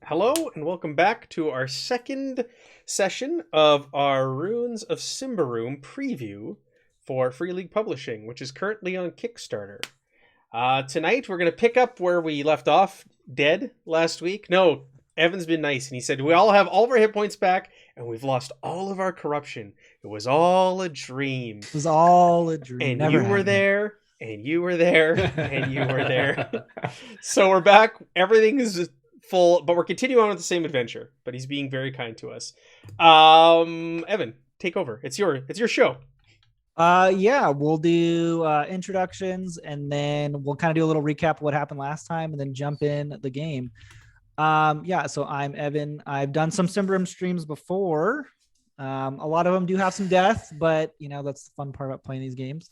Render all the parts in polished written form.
Hello and welcome back to our second session of our Ruins of Symbaroum preview for Free League Publishing, which is currently on Kickstarter. Tonight we're going to pick up where we left off dead last week. No, Evan's been nice and he said we all have all of our hit points back and we've lost all of our corruption. It was all a dream. It was all a dream. And Never you were happened. there, and you were there, and you were there. So we're back. Everything is full, but we're continuing on with the same adventure. But he's being very kind to us. Evan, take over. It's your show. Yeah, we'll do introductions and then we'll kind of do a little recap of what happened last time and then jump in the game. Yeah, so I'm Evan. I've done some Symbaroum streams before. A lot of them do have some death, but that's the fun part about playing these games.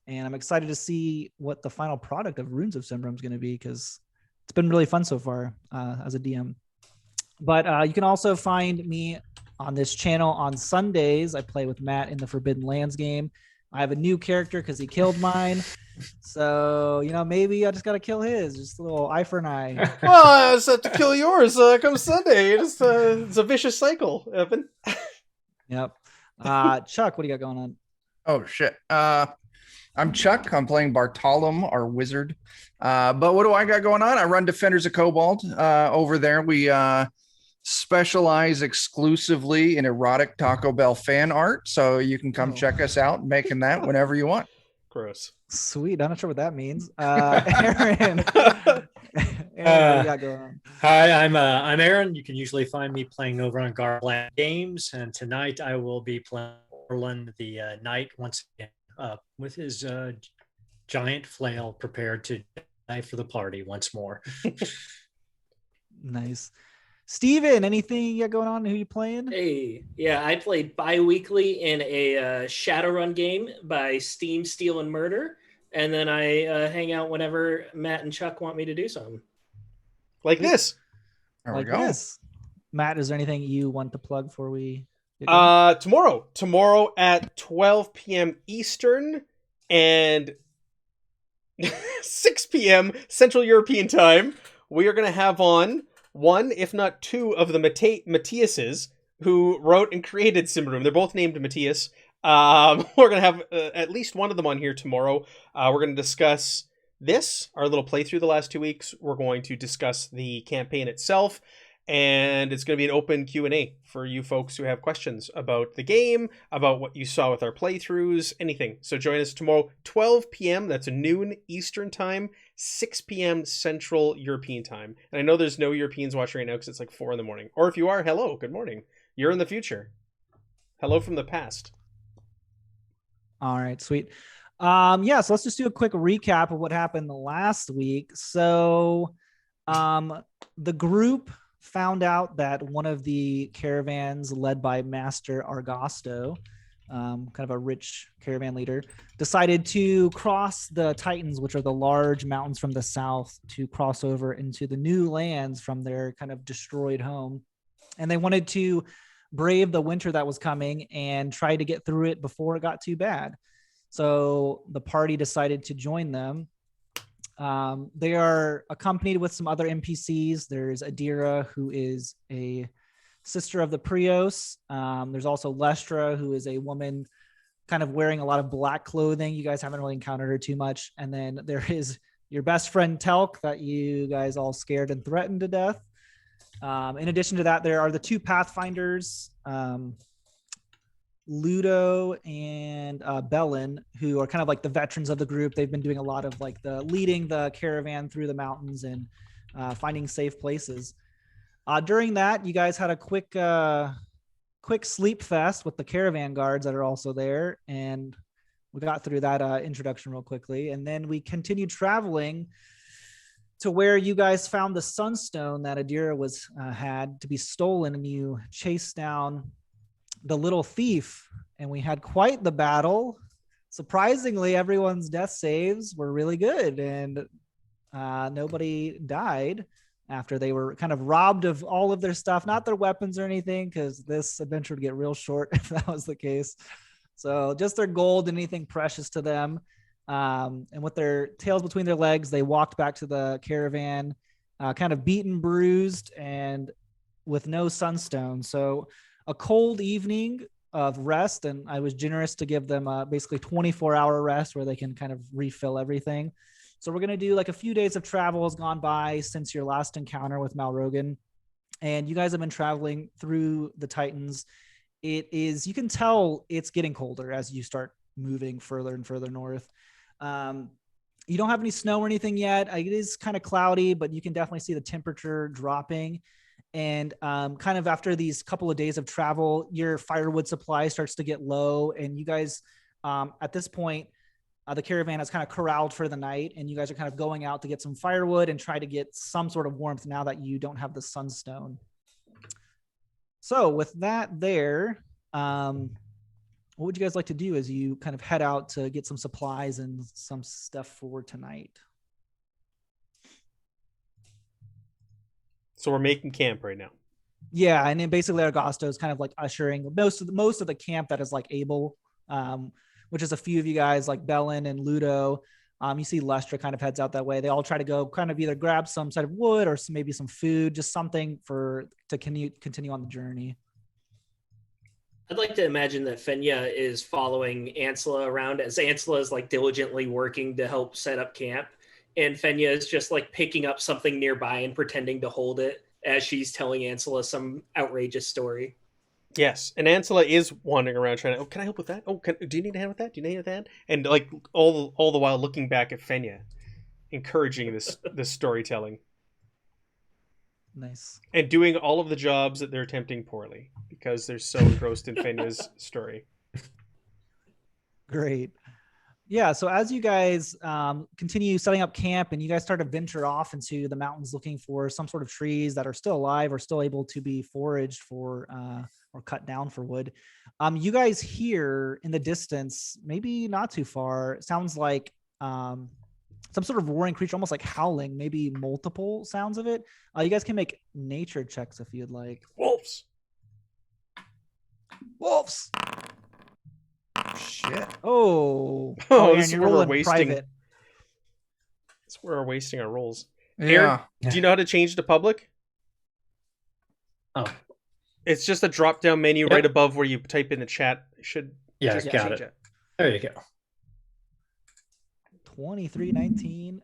And I'm excited to see what the final product of Ruins of Symbaroum is going to be because it's been really fun so far as a DM. But you can also find me on this channel on Sundays. I play with Matt in the Forbidden Lands game. I have a new character because he killed mine. So, maybe I just got to kill his. Just a little eye for an eye. Well, I just have to kill yours come Sunday. It's a vicious cycle, Evan. Yep. Chuck, what do you got going on? Oh, shit. I'm Chuck. I'm playing Bartolom, our wizard. But what do I got going on? I run Defenders of Cobalt. Over there, we specialize exclusively in erotic Taco Bell fan art. So you can come check us out making that whenever you want. Gross. Sweet. I'm not sure what that means. Aaron. Aaron, what do you got going on? Hi, I'm Aaron. You can usually find me playing over on Garland Games, and tonight I will be playing Orland the Knight once again with his giant flail prepared to die for the party once more. Nice. Steven, anything you got going on? Who you playing? Hey, yeah, I played bi-weekly in a Shadowrun game by Steam, Steel, and Murder, and then I hang out whenever Matt and Chuck want me to do something. Like this. There Like we go. this. Matt, is there anything you want to plug before we get going? Tomorrow at 12 p.m. Eastern and 6 p.m. Central European time, we are going to have on one, if not two, of the Matthiases who wrote and created Symbaroum. They're both named Matthias. We're going to have at least one of them on here tomorrow. We're going to discuss this, our little playthrough the last 2 weeks. We're going to discuss the campaign itself, and it's going to be an open Q&A for you folks who have questions about the game, about what you saw with our playthroughs, anything. So join us tomorrow, 12 p.m. That's noon Eastern time, 6 p.m. Central European time. And I know there's no Europeans watching right now because it's like 4 in the morning. Or if you are, hello, good morning. You're in the future. Hello from the past. All right, sweet. So let's just do a quick recap of what happened last week. So the group found out that one of the caravans led by Master Argosto, kind of a rich caravan leader, decided to cross the Titans, which are the large mountains from the south, to cross over into the new lands from their kind of destroyed home. And they wanted to brave the winter that was coming and try to get through it before it got too bad. So the party decided to join them. They are accompanied with some other NPCs. There's Adira, who is a sister of the Prios. There's also Lestra, who is a woman kind of wearing a lot of black clothing. You guys haven't really encountered her too much. And then there is your best friend Telk that you guys all scared and threatened to death. In addition to that, there are the two Pathfinders, Ludo and Bellin, who are kind of like the veterans of the group. They've been doing a lot of like the leading the caravan through the mountains and finding safe places. During that, you guys had a quick sleep fest with the caravan guards that are also there, and we got through that introduction real quickly, and then we continued traveling to where you guys found the sunstone that Adira was had to be stolen, and you chased down the little thief, and we had quite the battle. Surprisingly, everyone's death saves were really good, and nobody died after they were kind of robbed of all of their stuff, not their weapons or anything, because this adventure would get real short if that was the case. So just their gold and anything precious to them. And with their tails between their legs, they walked back to the caravan kind of beaten, bruised, and with no sunstone. So a cold evening of rest, and I was generous to give them basically 24-hour rest where they can kind of refill everything. So we're going to do like a few days of travel has gone by since your last encounter with Malrogan, and you guys have been traveling through the Titans. It is, you can tell it's getting colder as you start moving further and further north. You don't have any snow or anything yet. It is kind of cloudy, but you can definitely see the temperature dropping. And kind of after these couple of days of travel, your firewood supply starts to get low. And you guys, at this point, the caravan has kind of corralled for the night, and you guys are kind of going out to get some firewood and try to get some sort of warmth now that you don't have the sunstone. So with that there, what would you guys like to do as you kind of head out to get some supplies and some stuff for tonight? So we're making camp right now. Yeah, and then basically Argosto is kind of like ushering most of the camp that is like able, which is a few of you guys like Bellin and Ludo. You see Lestra kind of heads out that way. They all try to go kind of either grab some sort of wood or maybe some food, just something to continue on the journey. I'd like to imagine that Fenya is following Ansela around as Ansela is like diligently working to help set up camp. And Fenya is just like picking up something nearby and pretending to hold it as she's telling Ansela some outrageous story. Yes, and Ansela is wandering around trying to, oh, can I help with that? Oh, do you need a hand with that? Do you need a hand? And like all the while looking back at Fenya, encouraging this storytelling. Nice. And doing all of the jobs that they're attempting poorly because they're so engrossed in Fenya's story. Great. Yeah, so as you guys continue setting up camp and you guys start to venture off into the mountains looking for some sort of trees that are still alive or still able to be foraged for or cut down for wood, you guys hear in the distance, maybe not too far, it sounds like some sort of roaring creature, almost like howling, maybe multiple sounds of it. You guys can make nature checks if you'd like. Wolves! Wolves! Shit. Oh, Oh, Aaron, this is you're where we're rolling wasting. private. That's where we're wasting our rolls. Yeah. Aaron, do you know how to change to public? Oh, It's just a drop-down menu right above where you type in the chat. Should yeah, just got change it. There you go. 2319.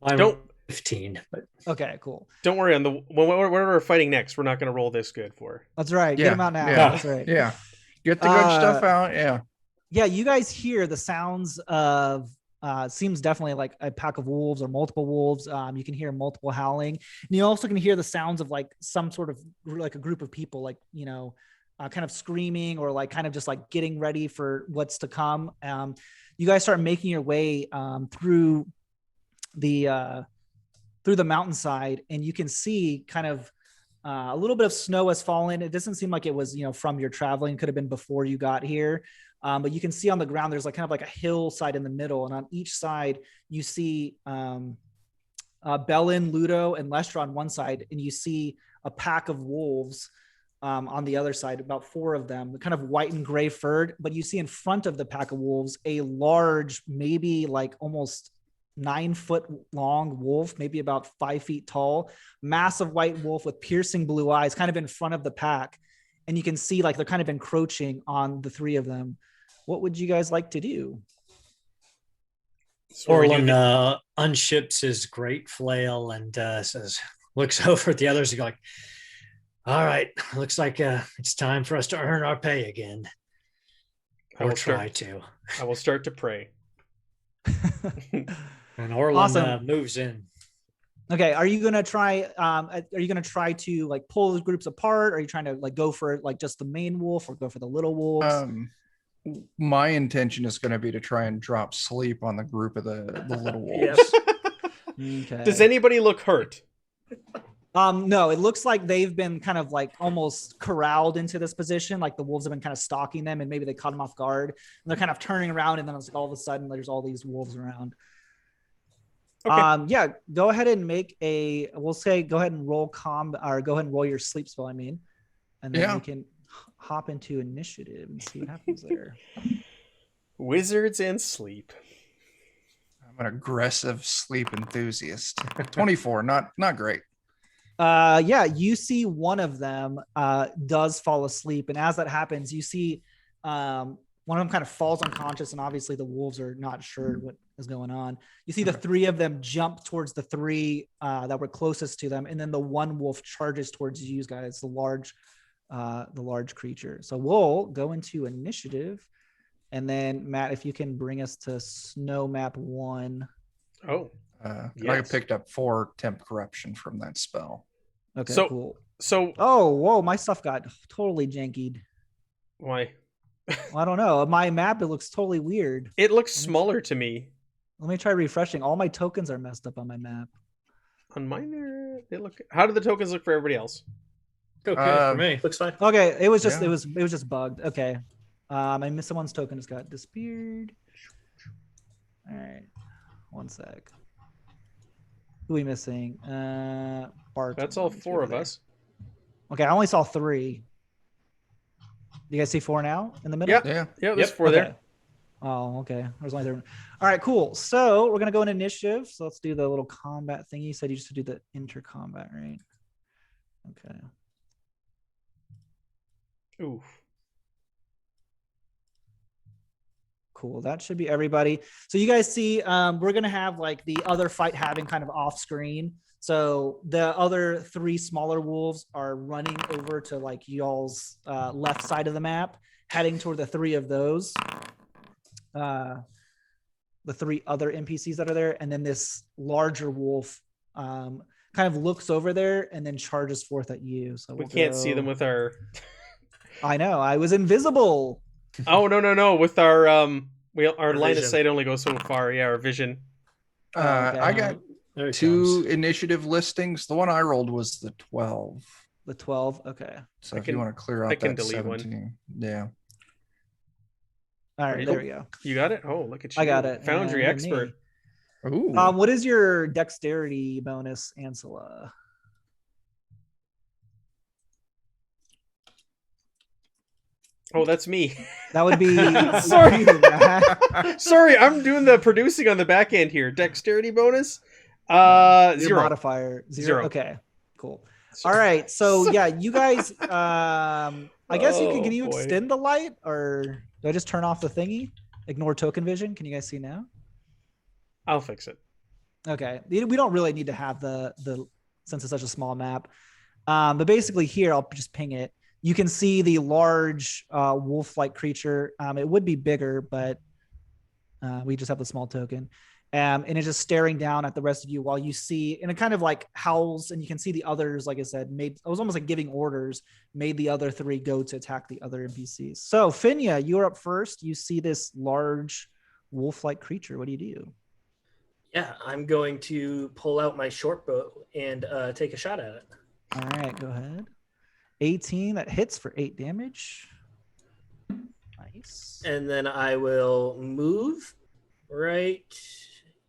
I'm Don't 15, but Okay, cool. don't worry. On the when we're fighting next, we're not going to roll this good for. That's right. Yeah. Get them out now. Yeah. That's right. Yeah. Get the good stuff out. Yeah. Yeah, you guys hear the sounds of seems definitely like a pack of wolves or multiple wolves. You can hear multiple howling, and you also can hear the sounds of like some sort of like a group of people, like kind of screaming or like kind of just like getting ready for what's to come. You guys start making your way through the mountainside, and you can see kind of a little bit of snow has fallen. It doesn't seem like it was, from your traveling. It could have been before you got here. But you can see on the ground, there's like kind of like a hillside in the middle. And on each side, you see Bellin, Ludo, and Lestra on one side. And you see a pack of wolves on the other side, about 4 of them, kind of white and gray furred. But you see in front of the pack of wolves, a large, maybe like almost 9-foot long wolf, maybe about 5 feet tall, massive white wolf with piercing blue eyes, kind of in front of the pack. And you can see like they're kind of encroaching on the 3 of them. What would you guys like to do? Orlin unships his great flail and looks over at the others and go like, all right, looks like it's time for us to earn our pay again. Or try to. I will start to pray. And Orlin Awesome. moves in. Okay, are you gonna try? Are you gonna try to like pull the groups apart? Are you trying to like go for like just the main wolf, or go for the little wolves? My intention is going to be to try and drop sleep on the group of the little wolves. Okay. Does anybody look hurt? No, it looks like they've been kind of like almost corralled into this position. Like the wolves have been kind of stalking them, and maybe they caught them off guard. And they're kind of turning around, and then it's like all of a sudden there's all these wolves around. Okay. Yeah, go ahead and make a. We'll say go ahead and roll go ahead and roll your sleep spell. I mean, and then you can hop into initiative and see what happens there. Wizards and sleep. I'm an aggressive sleep enthusiast. 24, not great. Yeah, you see one of them does fall asleep, and as that happens, you see one of them kind of falls unconscious, and obviously the wolves are not sure what is going on. You see the three of them jump towards the three that were closest to them, and then the one wolf charges towards you guys, the large creature. So we'll go into initiative, and then Matt, if you can bring us to snow map 1. Oh, I picked up 4 temp corruption from that spell. Okay, cool. So, oh, whoa, my stuff got totally jankied. Why? Well, I don't know. My map, it looks totally weird. It looks smaller to me. Let me try refreshing. All my tokens are messed up on my map. On mine, they look. How do the tokens look for everybody else? Okay, for me. Looks fine. Okay, it was just it was just bugged. Okay, I missed someone's token. Just got disappeared. All right, one sec. Who are we missing? Bart. That's all 4 of us. Okay, I only saw 3. You guys see 4 now in the middle? Yeah. There's 4 there. Oh, okay. There's only 3. All right, cool. So we're gonna go in initiative. So let's do the little combat thing. You said you just do the intercombat, right? Okay. Oof. Cool. That should be everybody. So you guys see, we're gonna have like the other fight having kind of off screen. So the other 3 smaller wolves are running over to like y'all's left side of the map, heading toward the 3 of those. The 3 other NPCs that are there, and then this larger wolf kind of looks over there and then charges forth at you. So we can't see them with our. I know. I was invisible. Oh no! With our our line of vision. sight only goes so far. Yeah, our vision. Okay. I got There it 2 comes. initiative listings. The one I rolled was the 12. The 12. Okay. So I if can- you want to clear out I can that delete one. 17. Yeah. All right. you There go. we go. You got it. Oh, look at you! I got it. Foundry And expert. Ooh. What is your dexterity bonus, Ansela? Oh, that's me. That would be Sorry. you, Matt. Sorry, I'm doing the producing on the back end here. Dexterity bonus. Your 0. modifier 0. Zero. Okay. Cool. All right. So yeah, you guys. I guess you can. Can you Oh, boy. extend the light, or do I just turn off the thingy? Ignore token vision. Can you guys see now? I'll fix it. Okay. We don't really need to have the since it's such a small map. But basically here, I'll just ping it. You can see the large wolf-like creature. It would be bigger, but we just have the small token. And it's just staring down at the rest of you while you see, and it kind of like howls, and you can see the others, like I said, it was almost like giving orders, made the other 3 go to attack the other NPCs. So Finya, you're up first. You see this large wolf-like creature. What do you do? Yeah, I'm going to pull out my short bow and take a shot at it. All right, go ahead. 18, that hits for 8 damage. Nice. And then I will move right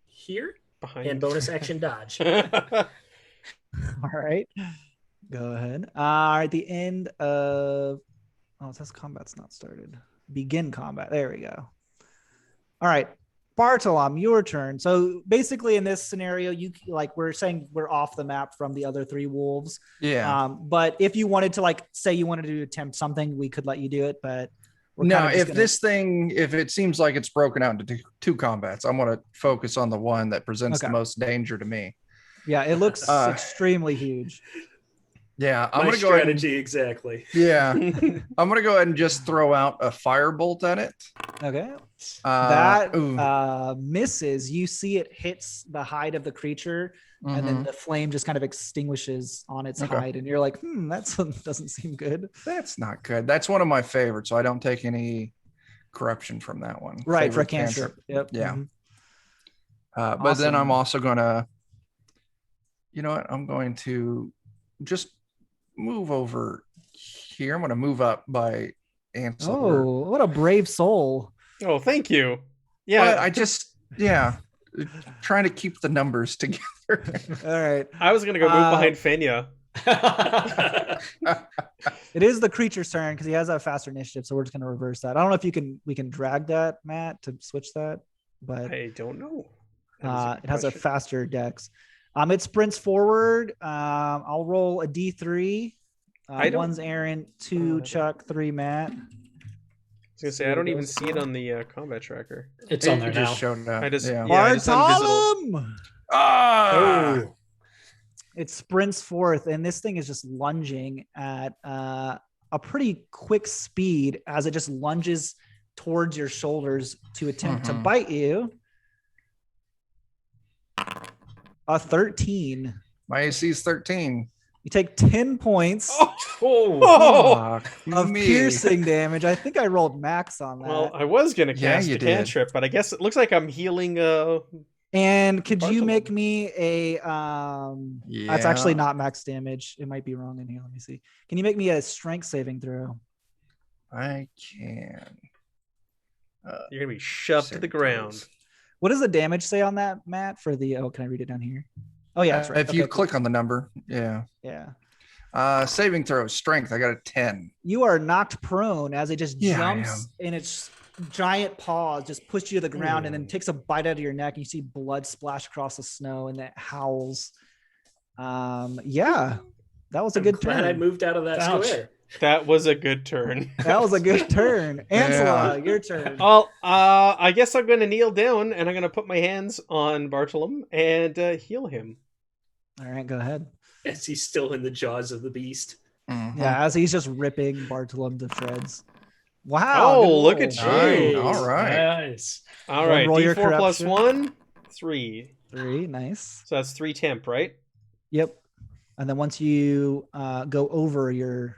here Behind. and bonus action dodge. All right, go ahead. At the end of, oh, it says combat's not started. Begin combat. There we go. All right, Bartolom, your turn. So basically, in this scenario, we're saying we're off the map from the other 3 wolves. Yeah. But if you wanted to, say you wanted to attempt something, we could let you do it. But we're No, kind of just if gonna- this thing, if it seems like it's broken out into 2 combats, I'm going to focus on the one that presents Okay. the most danger to me. yeah, it looks extremely huge. Yeah, I'm My going to go ahead. strategy, exactly. Yeah, I'm going to go ahead and just throw out a firebolt at it. Okay. Ooh. That misses. You see it hits the hide of the creature, and then Mhm. the flame just kind of extinguishes on its Okay. hide, and you're like, that doesn't seem good. That's not good. That's one of my favorites, so I don't take any corruption from that one. Right, for a Favorite cantrip. Yep. Yeah. Mhm. But then I'm Awesome. also going to, you know what? I'm going to just move over here. I'm going to move up by Ansel. Oh, what a brave soul. Oh, thank you. Yeah, Yeah, trying to keep the numbers together. All right. I was gonna go move behind Fenya. It is the creature's turn because he has a faster initiative, so we're just gonna reverse that. I don't know if we can drag that, Matt, to switch that, but I don't know. That is It has a question. faster dex. It sprints forward. I'll roll a D3. I don't- One's Aaron, 2 Chuck, 3 Matt. I was gonna say I don't even see it on the combat tracker. It's on there It now. just showed up. I just yeah. I just unvisible. Bartolom! Ah! Oh, It sprints forth, and this thing is just lunging at a pretty quick speed as it just lunges towards your shoulders to attempt to bite you. A 13. My AC is 13. You take 10 points Oh! of piercing damage. I think I rolled max on that. Well, I was gonna Yeah, cast you a did. cantrip, but I guess it looks like I'm healing. And could you Bartolom. make me a that's actually not max damage. It might be wrong in here. Let me see. Can you make me a strength saving throw? I can. You're gonna be shoved to the ground. What does the damage say on that, Matt? For the can I read it down here? Oh yeah, that's right. If you Okay, click cool. on the number, yeah. Saving throw, strength. I got a 10. You are knocked prone as it just Yeah, I jumps in its giant paws, just pushes you to the ground, and then takes a bite out of your neck. And you see blood splash across the snow, and it howls. Yeah, that was a good Glad I turn. moved out of that Ouch. square. That was a good turn. That was a good turn. Ansela, your turn. Well, I guess I'm gonna kneel down and I'm gonna put my hands on Bartolom and heal him. All right, go ahead. As he's still in the jaws of the beast. Mhm. Yeah, as he's just ripping Bartolom to shreds. Wow. Oh, good look roll. at you. Nice. Jeez. All right. Nice. All Go right, roll your D4 plus corruption. 1, 3. 3, nice. So that's 3 temp, right? Yep. And then once you go over your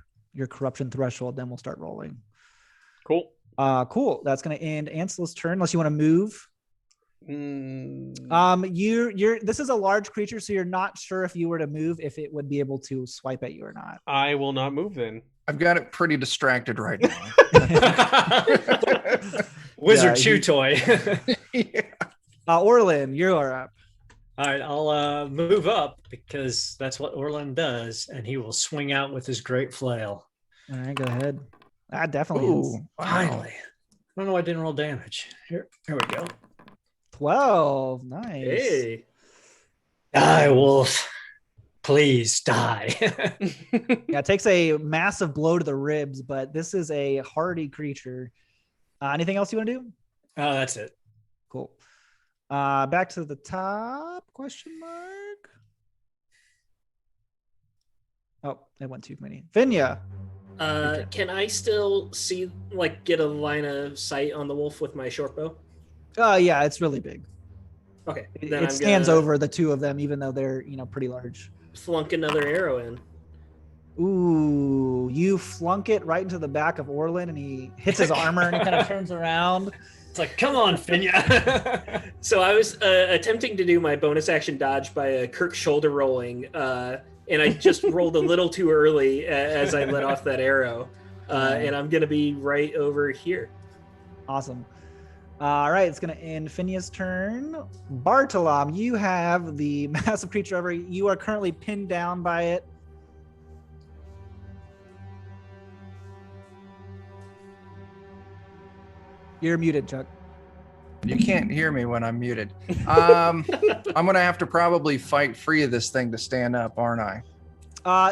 corruption threshold, then we'll start rolling. Cool. Cool. That's going to end Ansela's turn, unless you want to move. Mm, You're this is a large creature, so you're not sure if you were to move if it would be able to swipe at you or not. I will not move then. I've got it pretty distracted right now. Wizard Yeah, chew he- toy. Yeah. Orlin, you're up. All right, I'll move up because that's what Orlin does, and he will swing out with his great flail. All right, go ahead. That definitely is. Ooh, wow. Finally. I don't know why I didn't roll damage. Here we go. 12. Nice. Hey. Die, wolf. Please die. Yeah, it takes a massive blow to the ribs, but this is a hardy creature. Anything else you want to do? Oh, that's it. Cool. Back to the top, question mark. Oh, it went too many. Finya. Can I still see, like, get a line of sight on the wolf with my short bow? Yeah, it's really big. Okay. It, then it I'm stands gonna over the two of them, even though they're, pretty large. flunk another arrow in. Ooh, you flunk it right into the back of Orlin, and he hits his armor, and he kind of turns around. It's like, come on, Finya. So I was attempting to do my bonus action dodge by Kirk shoulder rolling, and I just rolled a little too early as I let off that arrow. And I'm going to be right over here. Awesome. All right, it's going to end Finya's turn. Bartolom, you have the massive creature over. You are currently pinned down by it. You're muted, Chuck. You can't hear me when I'm muted. I'm gonna have to probably fight free of this thing to stand up, aren't I?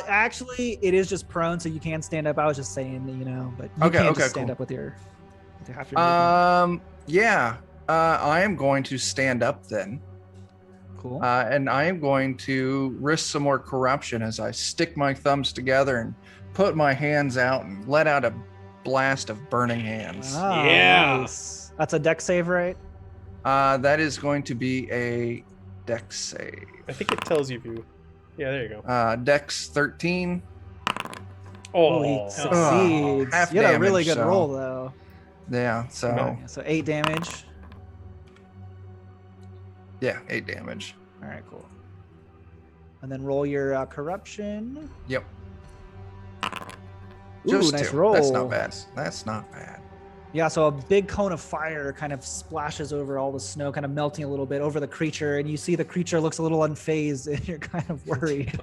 Actually, it is just prone, so you can stand up. I was just saying, but you Okay, can okay, just stand cool. up with your half your movement. Yeah. I am going to stand up then, Cool. and I am going to risk some more corruption as I stick my thumbs together and put my hands out and let out a blast of burning hands. Ah, Yeah. nice. That's a deck save, right? That is going to be a dex save. I think it tells you if you. Yeah, there you go. Dex 13. Oh, he Oh, succeeds. half You had a really damage, good so- roll, though. Yeah, so No. So 8 damage. yeah, 8 damage. All right, cool. And then roll your corruption. Yep. Ooh, Just nice 2. roll. That's not bad. That's not bad. Yeah, so a big cone of fire kind of splashes over all the snow, kind of melting a little bit over the creature, and you see the creature looks a little unfazed, and you're kind of worried.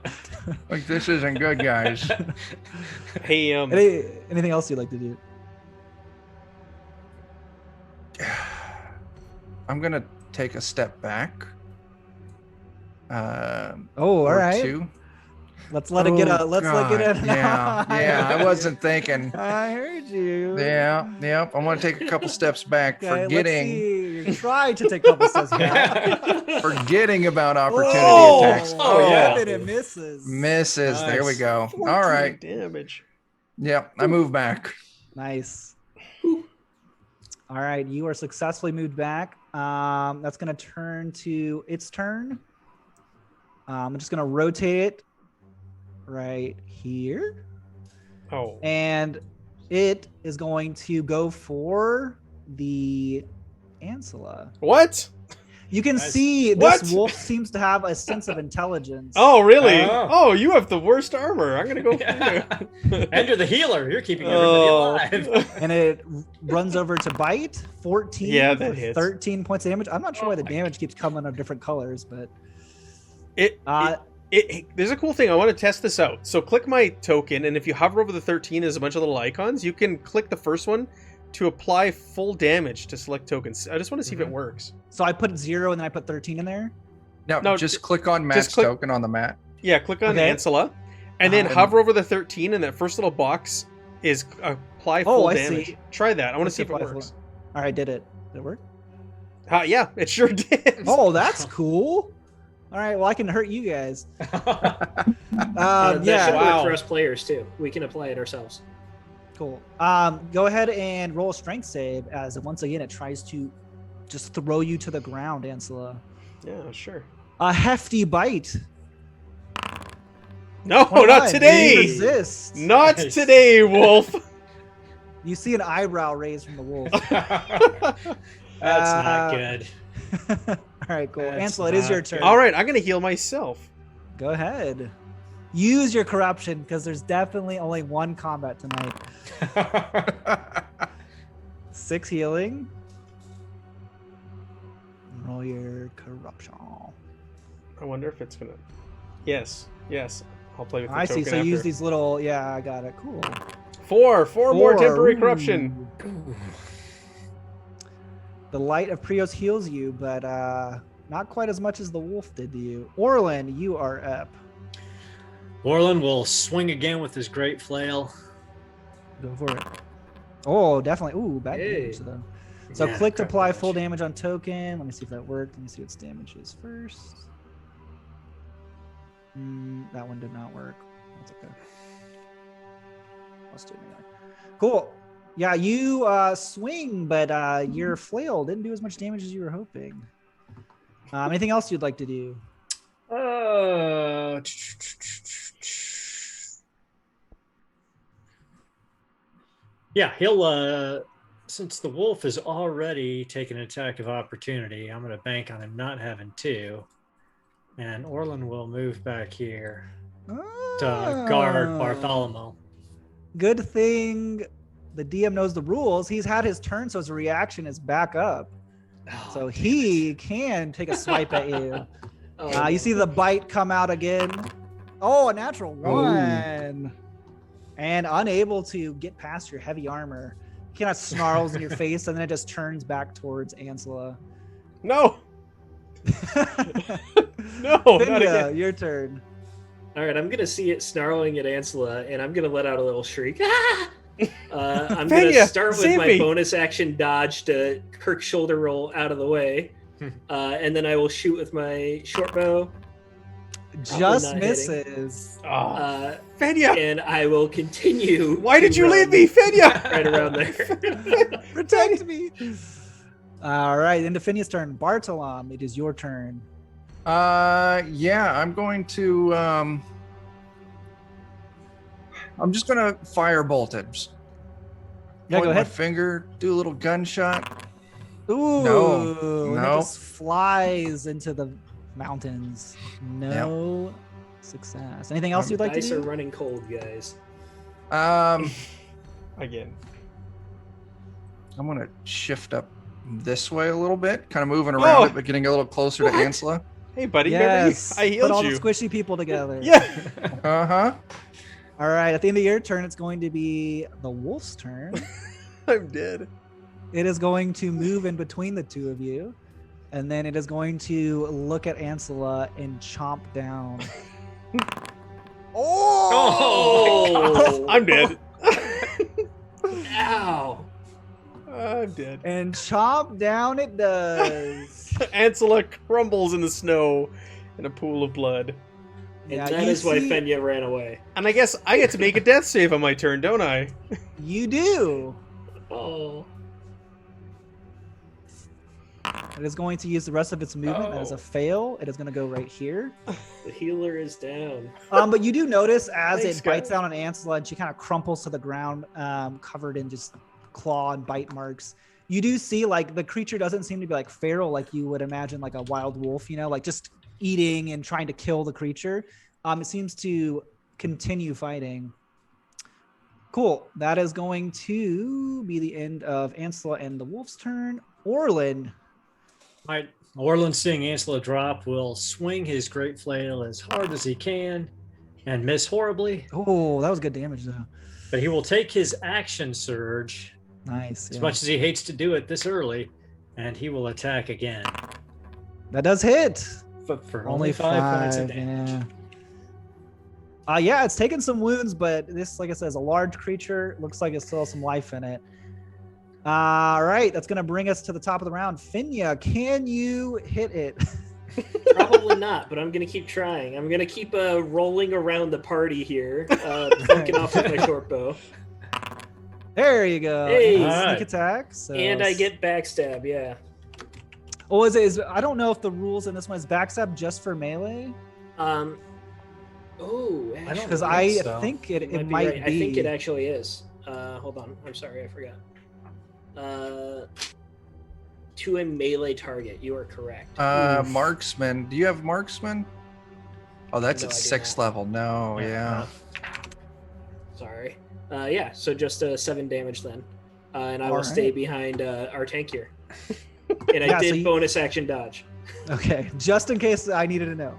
Like, this isn't good, guys. Hey, Anything else you'd like to do? I'm gonna take a step back. All or right. two. Let's let it get Oh, a. Let's let it God. get a. Yeah, I wasn't thinking. I heard you. Yeah, yep. I'm gonna take a couple steps back, Okay, let's forgetting see. Try to take a couple steps back. forgetting about opportunity Oh, attacks. Oh, yeah. and it misses. Misses. There we Nice. go. 14 All right. damage. Yep. I move back. Nice. All right, you are successfully moved back. That's going to turn to its turn. I'm just going to rotate it right here. Oh. And it is going to go for the Ancilla. What? You can Nice. see What? this wolf seems to have a sense of intelligence. Oh, really? Oh. Oh, you have the worst armor. I'm going to go for you. And you're the healer. You're keeping everybody Oh. alive. And it runs over to bite. 14 Yeah, that for hits. 13 points of damage. I'm not sure why the my damage keeps coming of different colors, but It, Uh, there's a cool thing. I want to test this out. So click my token, and if you hover over the 13, there's a bunch of little icons. You can click the first one to apply full damage to select tokens. I just want to see if it works. so I put 0 and then I put 13 in there. No, No, just ju- click on match click- token on the mat. Yeah, click on Okay. Ancilla, and then Um, hover over the 13, and that first little box is apply full I damage. see. Try that. I want to Let's see if it apply full- works. All right, did it? Did it work? Yeah, it sure did. Oh, that's cool. All right, well, I can hurt you guys. That should Yeah, Wow. work for us players too. We can apply it ourselves. cool. Go ahead and roll a strength save as once again it tries to just throw you to the ground, Ancilla. Yeah, sure. A hefty bite. No, 21. not You today. resist. Not Nice. today, Wolf. You see an eyebrow raised from the wolf. That's not good. All right, cool. That's Ansel, it is your not turn. good. All right, I'm gonna heal myself. Go ahead. Use your corruption because there's definitely only one combat tonight. 6 healing. Roll your corruption. I wonder if it's gonna. Yes. I'll play with the I see. token So after. use these little. Yeah, I got it. Cool. Four more temporary Ooh. corruption. The light of Prios heals you, but not quite as much as the wolf did to you. Orlin, you are up. Orlin will swing again with his great flail. Go for it. Oh, definitely. Ooh, bad Hey. damage though. So Yeah, click to crap apply damage. full damage on token. Let me see if that worked. Let me see what its damage is first. That one did not work. That's okay. Let's do it anyway. Cool. Yeah, you swing, but your flail didn't do as much damage as you were hoping. Anything else you'd like to do? Yeah, he'll since the wolf has already taken an attack of opportunity, I'm gonna bank on him not having two. And Orlin will move back here to guard Ah. Bartholomew. Good thing the DM knows the rules. He's had his turn, so his reaction is back up. So he can take a swipe at you. You see the bite come out again. Oh, a natural one. And unable to get past your heavy armor. He kind of snarls in your face and then it just turns back towards Ansela. No, no, not Finya, again. your turn. All right, I'm gonna see it snarling at Ansela, and I'm gonna let out a little shriek. Ah! I'm gonna Fenya, start with save my me. bonus action dodge to Kirk shoulder roll out of the way, and then I will shoot with my short bow, Just not hitting. misses. Oh, Fenya, and I will continue. why to did you run leave me, Fenya? Right around there. Protect me. All right, into Finya's turn. Bartolom, it is your turn. Yeah, I'm going to. I'm just gonna firebolt it. Just Yeah, point go my ahead. finger, do a little gunshot. Ooh, No, and it no. just flies into the mountains. No success. Anything else you'd like to Dice are do? running cold, guys. Again. I'm gonna shift up this way a little bit, kind of moving around Oh. it, but getting a little closer What? to Ansela. Hey, buddy, remember Yes. I Put healed all you. the squishy people together. Yeah. Uh-huh. All right. At the end of your turn, it's going to be the wolf's turn. I'm dead. It is going to move in between the two of you. and then it is going to look at Ansela and chomp down. Oh! I'm dead. Ow! I'm dead. And chomp down it does. Ansela crumbles in the snow in a pool of blood. And that is why Fenya ran away. And I guess I get to make a death save on my turn, don't I? You do. Oh. It is going to use the rest of its movement. That is a fail. It is going to go right here. The healer is down. But you do notice as Thanks, it bites guys. down on Ansela and she kind of crumples to the ground, covered in just claw and bite marks. You do see like the creature doesn't seem to be like feral like you would imagine like a wild wolf, you know, like just eating and trying to kill the creature. It seems to continue fighting. Cool. That is going to be the end of Ansela and the wolf's turn. Orlin. All right, Orlin, seeing Ansela drop, will swing his great flail as hard as he can and miss horribly. Oh, that was good damage though. But he will take his action surge, Nice. as Yeah. much as he hates to do it this early, and he will attack again. That does hit. For only 5 points of damage. Yeah, it's taken some wounds, but this, like I said, is a large creature. Looks like it still has some life in it. All right, that's going to bring us to the top of the round. Fenya, can you hit it? Probably not, but I'm going to keep trying. I'm going to keep rolling around the party here, poking off with my short bow. There you go. Hey. And All sneak right. attack. So And I get backstab, yeah. Oh, I don't know if the rules in this one is backstab just for melee. Oh, I don't Because think I so. think it might might right. be. I think it actually is. Hold on. I'm sorry, I forgot. To a melee target, you are correct. Marksman. Do you have marksman? Oh, that's No, at I do 6th not. level. No, yeah. Sorry. Yeah, so just 7 damage then. And I will Alright. stay behind our tank here. And I Yeah, so did you- bonus action dodge. Okay, just in case I needed to know.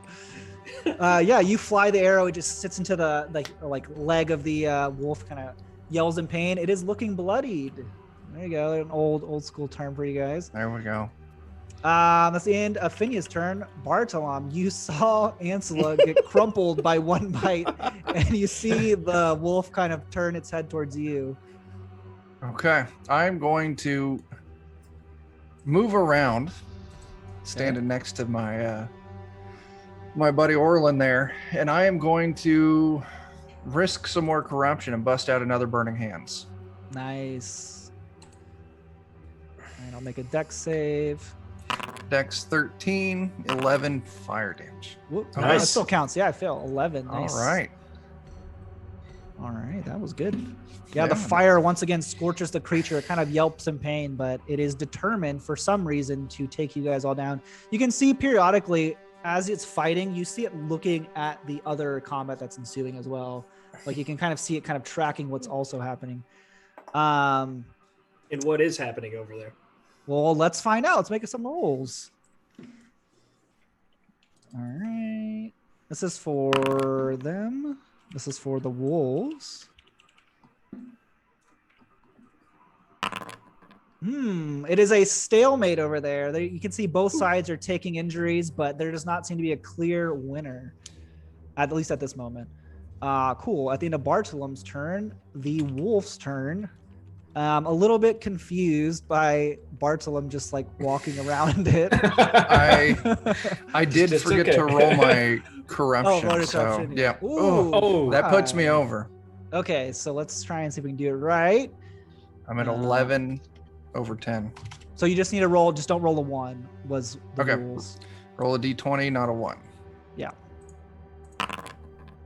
Yeah, you fly the arrow. It just sits into the like leg of the wolf. Kind of yells in pain. It is looking bloodied. There you go. An old school term for you guys. There we go. That's the end of Fenya's turn. Bartolom, you saw Ansela get crumpled by one bite, and you see the wolf kind of turn its head towards you. Okay. I'm going to move around, standing next to my my buddy Orlin there, and I am going to risk some more corruption and bust out another Burning Hands. Nice. And I'll make a dex save. Dex 13, 11 fire damage. Whoop, Nice. That still counts. Yeah, I fail. 11. Nice. All right. All right, that was good. Yeah, the Yeah. fire once again scorches the creature. It kind of yelps in pain, but it is determined for some reason to take you guys all down. You can see periodically as it's fighting, you see it looking at the other combat that's ensuing as well. Like you can kind of see it kind of tracking what's also happening. And what is happening over there? Well, let's find out. Let's make some rolls. All right. This is for them. This is for the wolves. It is a stalemate over there. You can see both sides are taking injuries, but there does not seem to be a clear winner, at least at this moment. Cool. At the end of Bartolom's turn, the wolf's turn. A little bit confused by Bartolom just like walking around it. I did It's forget okay. to roll my corruption. roll your so corruption. yeah. Ooh, Oh, That puts me right. over. Okay, so let's try and see if we can do it right. I'm at 11 over 10. So you just need to roll. Just don't roll a 1. Was the Okay. rules. Roll a d20, not a 1. Yeah.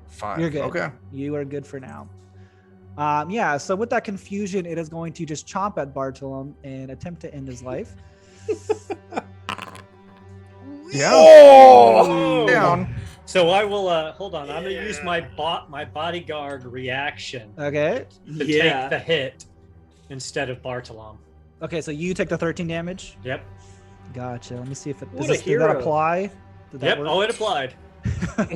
5. You're good. Okay. You are good for now. Yeah, so with that confusion, it is going to just chomp at Bartolom and attempt to end his life. Yeah. Oh! Down. So I will hold on. I'm going to use my bodyguard reaction Okay. to take the hit instead of Bartolom. Okay, so you take the 13 damage. Yep. Gotcha. Let me see if it What a did that hero. apply? Did that Yep. work? Oh, it applied.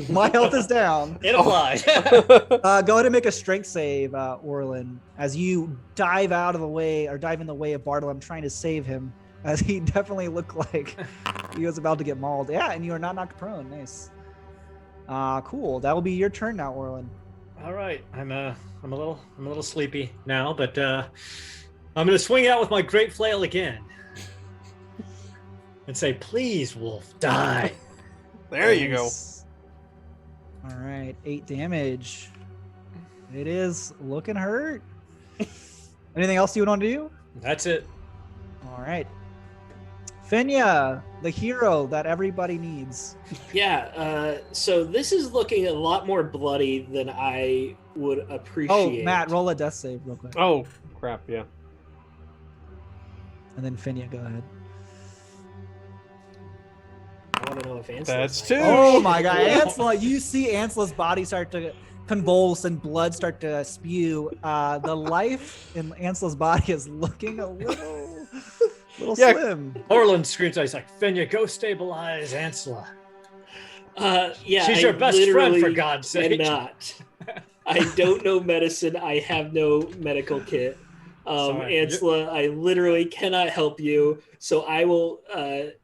My health is down. It applied. Go ahead and make a strength save, Orlin, as you dive out of the way or dive in the way of Bartolom, trying to save him, as he definitely looked like He was about to get mauled. Yeah, and you are not knocked prone. Nice. Cool. That will be your turn now, Orlin. All right, I'm a little sleepy now, but I'm gonna swing out with my great flail again and say, "Please, wolf, die." There you go. Nice. All right, 8 damage. It is looking hurt. Anything else you want to do? That's it. All right. Fenya, the hero that everybody needs. Yeah, so this is looking a lot more bloody than I would appreciate. Oh, Matt, roll a death save real quick. Oh, crap, yeah. And then Fenya, go ahead. I want to know if Ansela's That's like- 2. Oh my god, Ansela, you see Ansela's body start to convulse and blood start to spew. The life in Ansela's body is looking a little Yeah. slim. Orland screams out, he's like, "Fenya, go stabilize Ansela. Yeah, She's I your best friend, for literally God's sake." cannot. I don't know medicine. I have no medical kit. Sorry. Ansela, I literally cannot help you. So I will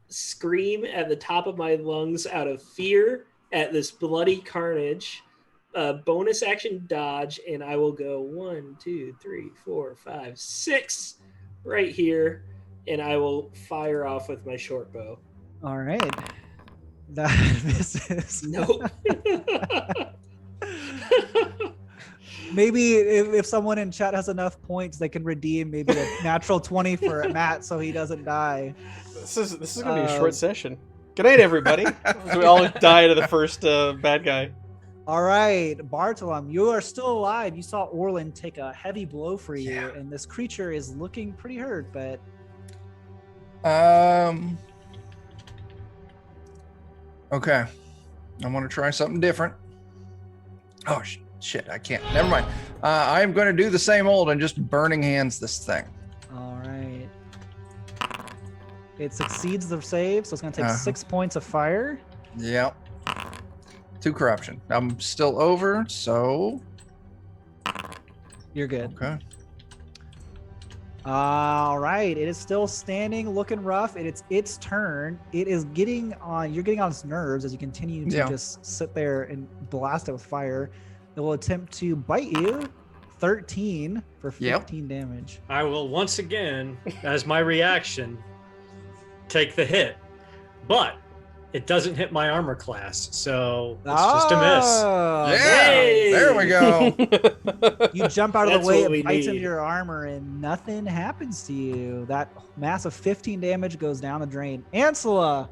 scream at the top of my lungs out of fear at this bloody carnage. Bonus action dodge, and I will go 1, 2, 3, 4, 5, 6 right here, and I will fire off with my short bow. All right. That misses. Nope. Maybe if someone in chat has enough points, they can redeem maybe a natural 20 for Matt so he doesn't die. This is gonna be a short session. Good night, everybody. We all die to the first bad guy. All right, Bartolom, you are still alive. You saw Orlin take a heavy blow for you, and this creature is looking pretty hurt, but Okay. I want to try something different. Oh, shit. I can't. Never mind. I am going to do the same old and just burning hands this thing. all right. It succeeds the save, so it's going to take 6 points of fire. Yep. 2 corruption. I'm still over, so. You're good. Okay. All right, it is still standing, looking rough. It's its turn. It is getting on. You're getting on its nerves as you continue to just sit there and blast it with fire. It will attempt to bite you. 13 for 15 damage. I will once again, as my reaction, take the hit, but it doesn't hit my armor class, so it's just a miss. Oh, Yeah. Hey! There we go. You jump out of That's the way, what we it bites need. into your armor, and nothing happens to you. That massive 15 damage goes down the drain. Ansela,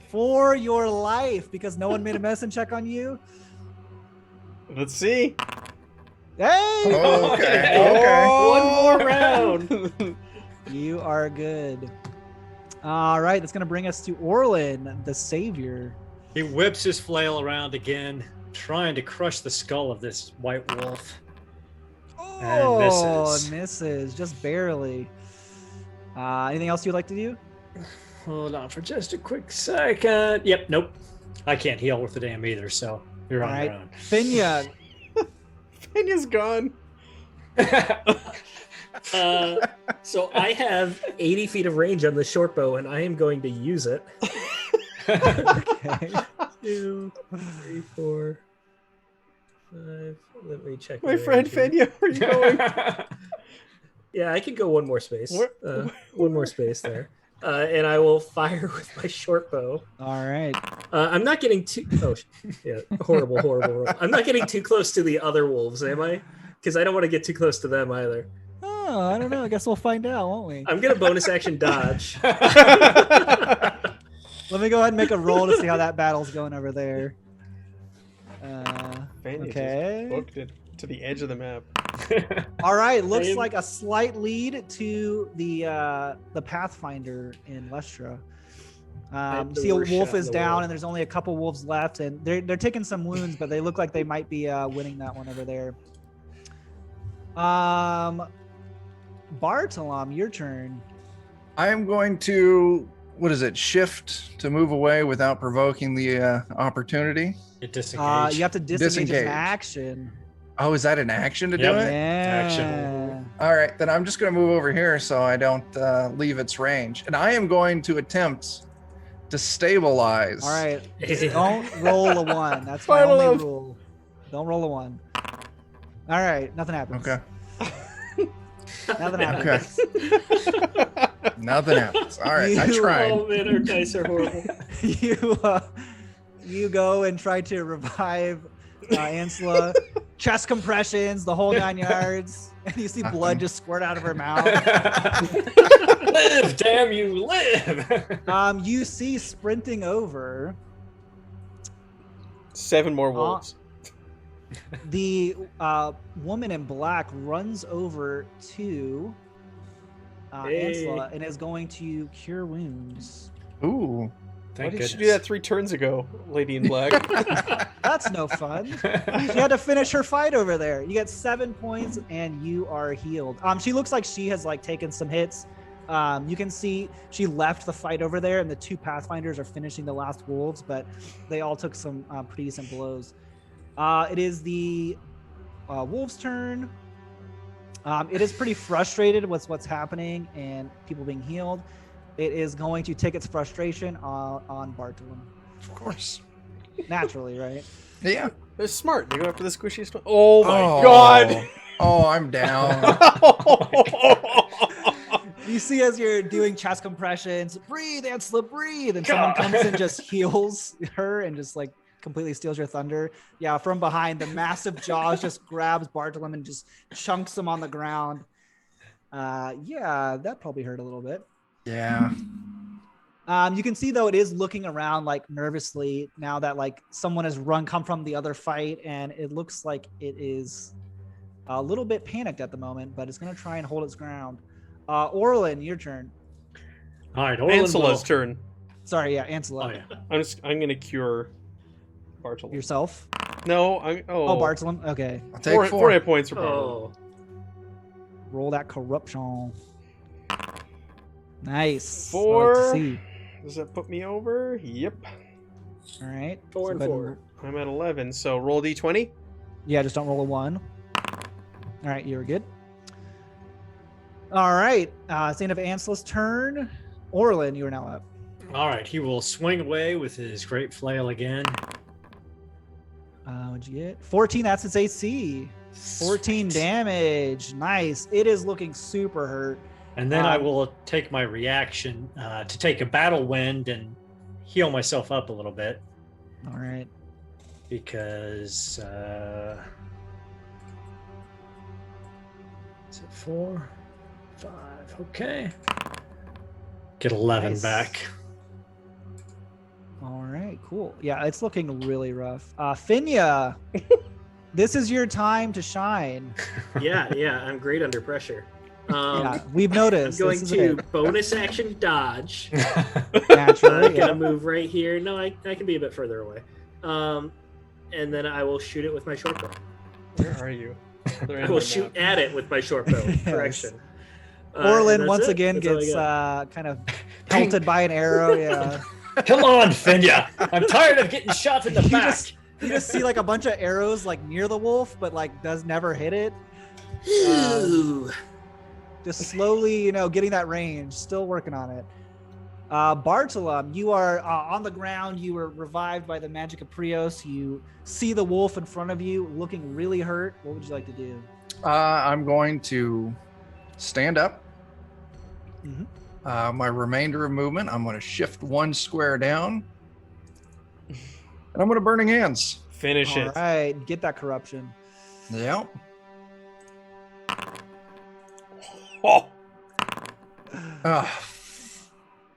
for your life, because no one made a medicine check on you. Let's see. Hey! Okay. One more round. You are good. All right, that's going to bring us to Orlin, the savior. He whips his flail around again, trying to crush the skull of this white wolf. Oh, misses. misses, just barely. Anything else you'd like to do? Hold on for just a quick second. Yep, nope. I can't heal with the damn either, so you're on your own. Fenya, Fenya's gone. So I have 80 feet of range on the short bow, and I am going to use it. okay. 2, 3, 4, 5. Let me check. My friend Fenya, where are you going? Yeah, I can go one more space. Where- One more space there. And I will fire with my short bow. All right. I'm not getting too. Oh, yeah, horrible, horrible. I'm not getting too close to the other wolves, am I? Because I don't want to get too close to them either. Oh, I don't know. I guess we'll find out, won't we? I'm gonna bonus action dodge. Let me go ahead and make a roll to see how that battle's going over there. Fenya Okay. just booked it to the edge of the map. All right. Looks Same. like a slight lead to the Pathfinder in Lestra. have the See, a worst wolf shot in is the down, world. and there's only a couple wolves left, and they're taking some wounds, but they look like they might be winning that one over there. Bartolom, your turn. I am going to, shift to move away without provoking the opportunity. It disengaged. You have to disengage as an Disengage. action. Oh, is that an action to do Yep. it? Yeah. Action. All right, then I'm just going to move over here so I don't leave its range. And I am going to attempt to stabilize. All right. Just don't roll a 1. That's my Final only of- rule. Don't roll a 1. All right. Nothing happens. Okay. Nothing happens. Okay. Nothing happens. All right. I You- tried. Oh man, our dice are horrible. You go and try to revive Ansela. Chest compressions, the whole 9 yards, and you see blood just squirt out of her mouth. Live, damn you, live! You see sprinting over 7 more wolves. the woman in black runs over to Hey. Ansela and is going to cure wounds. Ooh. Why Thank did goodness. she do that 3 turns ago, Lady in Black? That's no fun. She had to finish her fight over there. You get 7 points and you are healed. She looks like she has like taken some hits. You can see she left the fight over there, and the 2 Pathfinders are finishing the last wolves, but they all took some pretty decent blows. It is the wolves' turn. It is pretty frustrated with what's happening and people being healed. It is going to take its frustration on Bartolom. Of course. Naturally, right? Yeah. They're smart. They go after the squishy stuff. Oh my Oh. god! Oh, I'm down. You see as you're doing chest compressions, breathe, Ansela, breathe, and someone comes and just heals her and just like completely steals your thunder. Yeah, from behind, the massive jaws just grabs Bartolom and just chunks him on the ground. Yeah, that probably hurt a little bit. Yeah. You can see though it is looking around like nervously now that like someone has come from the other fight, and it looks like it is a little bit panicked at the moment, but it's going to try and hold its ground. Orlin, your turn. All right, Orlin Ansela's will- turn. Sorry, yeah, Ansela. Oh, yeah. I'm gonna cure Bartolom. Yourself? No, Oh, Bartolom. Okay. I'll take 4. 4 hit points for Bartolom. Oh, Roll that corruption. Nice. I like 4. to see. Does that put me over? Yep. All right. 4 and go ahead 4. I'm at 11. So roll d20. Yeah, just don't roll a 1. All right, you're good. All right. It's the end of Ansela's turn. Orlin, you are now up. All right, he will swing away with his great flail again. What'd you get? 14. That's its AC. 14 Sweet. damage. Nice. It is looking super hurt. And then I will take my reaction to take a battle wind and heal myself up a little bit All right. because is it 4, 5? Okay, get 11 Nice. back. All right. Cool. Yeah, it's looking really rough. Finya, this is your time to shine. Yeah, I'm great under pressure. Yeah, we've I'm noticed. going This is to it. bonus action dodge. Naturally. I'm yeah. gonna move right here. No, I can be a bit further away. And then I will shoot it with my short bow. Where are you? They're in I will my shoot map. at it with my short bow. Yes. Correction. Orlin and once that's it. again That's all I gets got. kind of pelted by an arrow. Yeah. Come on, Finya! I'm tired of getting shot in the You back. You just see like a bunch of arrows like near the wolf, but like does never hit it. Ooh. Just slowly, getting that range. Still working on it. Bartolom, you are on the ground. You were revived by the magic of Prios. You see the wolf in front of you, looking really hurt. What would you like to do? I'm going to stand up. Mhm. My remainder of movement, I'm going to shift 1 square down. And I'm going to Burning Hands. Finish All it. right, get that corruption. Yep. Oh, Ah,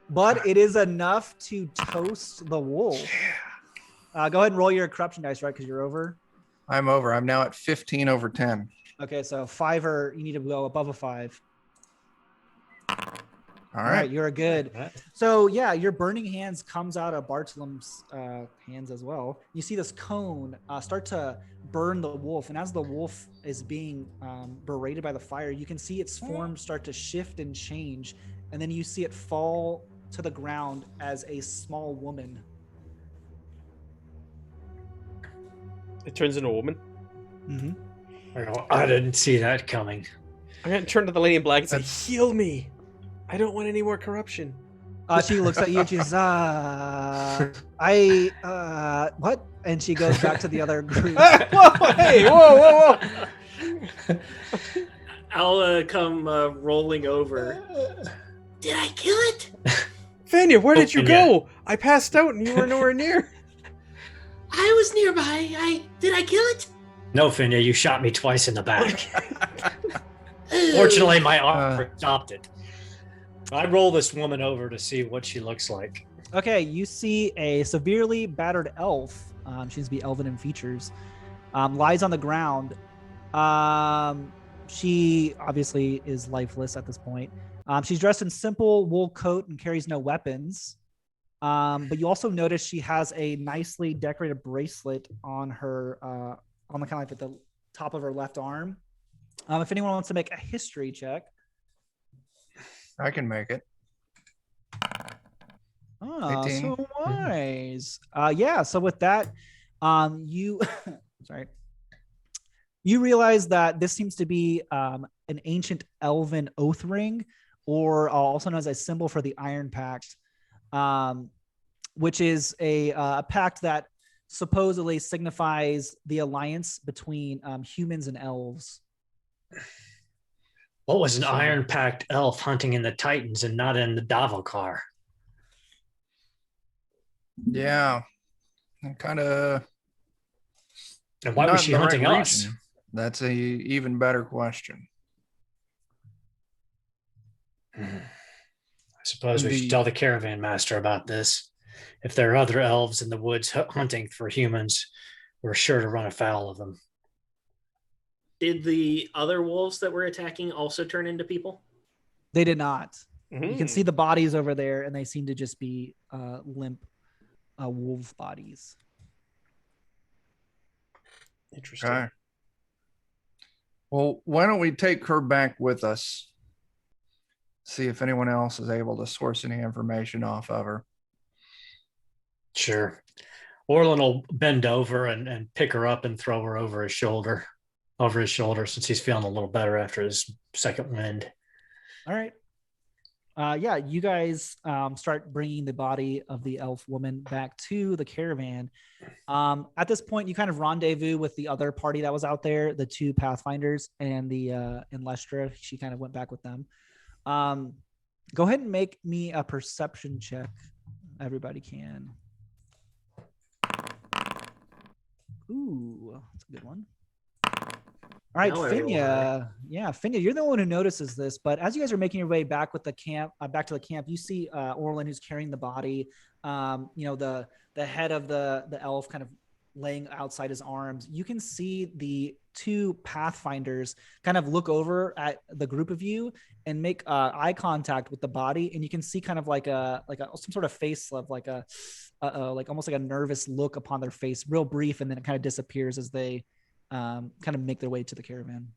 But it is enough to toast the wolf. Go ahead and roll your corruption dice, right? Because you're over. I'm over. I'm now at 15 over 10. Okay, so 5 you need to go above a 5. All All right, right. you're good. So yeah, your burning hands comes out of Bartolom's hands as well. You see this cone start to burn the wolf, and as the wolf is being berated by the fire, you can see its form start to shift and change, and then you see it fall to the ground as a small woman. it turns into a woman. Mm-hmm. I didn't see that coming. I'm gonna turn to the lady in black and say, That's- "Heal me. I don't want any more corruption." She looks at you and she's, what? And she goes back to the other group. Whoa, hey, whoa. I'll come rolling over. Did I kill it? Fenya, where did you Fenya. go? I passed out and you were nowhere near. I was nearby. Did I kill it? No, Fenya, you shot me twice in the back. Fortunately, my armor stopped it. I roll this woman over to see what she looks like. Okay, you see a severely battered elf. She seems to be elven in features. Lies on the ground. She obviously is lifeless at this point. She's dressed in simple wool coat and carries no weapons. But you also notice she has a nicely decorated bracelet on her, on the kind of like at the top of her left arm. If anyone wants to make a history check. I can make it. Oh, 18. so wise. Yeah, so with that, you sorry. You realize that this seems to be an ancient elven oath ring, or also known as a symbol for the Iron Pact, which is a pact that supposedly signifies the alliance between humans and elves. What was an Iron Pact elf hunting in the Titans and not in the Davokar? Yeah. Kind of. And why was she hunting us? That's a even better question. I suppose we should tell the caravan master about this. If there are other elves in the woods hunting for humans, we're sure to run afoul of them. Did the other wolves that were attacking also turn into people? They did not. Mm-hmm. You can see the bodies over there, and they seem to just be limp wolf bodies. Interesting. Okay. Well, why don't we take her back with us? See if anyone else is able to source any information off of her. Sure. Orlin will bend over and pick her up and throw her over his shoulder since he's feeling a little better after his second wind. All right. Yeah, you guys start bringing the body of the elf woman back to the caravan. At this point, you kind of rendezvous with the other party that was out there, the two Pathfinders and the and Lestra. She kind of went back with them. Go ahead and make me a perception check. Everybody can. Ooh, that's a good one. All right, Fenya. Yeah, Fenya, you're the one who notices this. But as you guys are making your way back with the camp, back to the camp, you see Orlin, who's carrying the body. The head of the elf kind of laying outside his arms. You can see the two Pathfinders kind of look over at the group of you and make eye contact with the body, and you can see kind of like some sort of face of like almost like a nervous look upon their face, real brief, and then it kind of disappears as they kind of make their way to the caravan.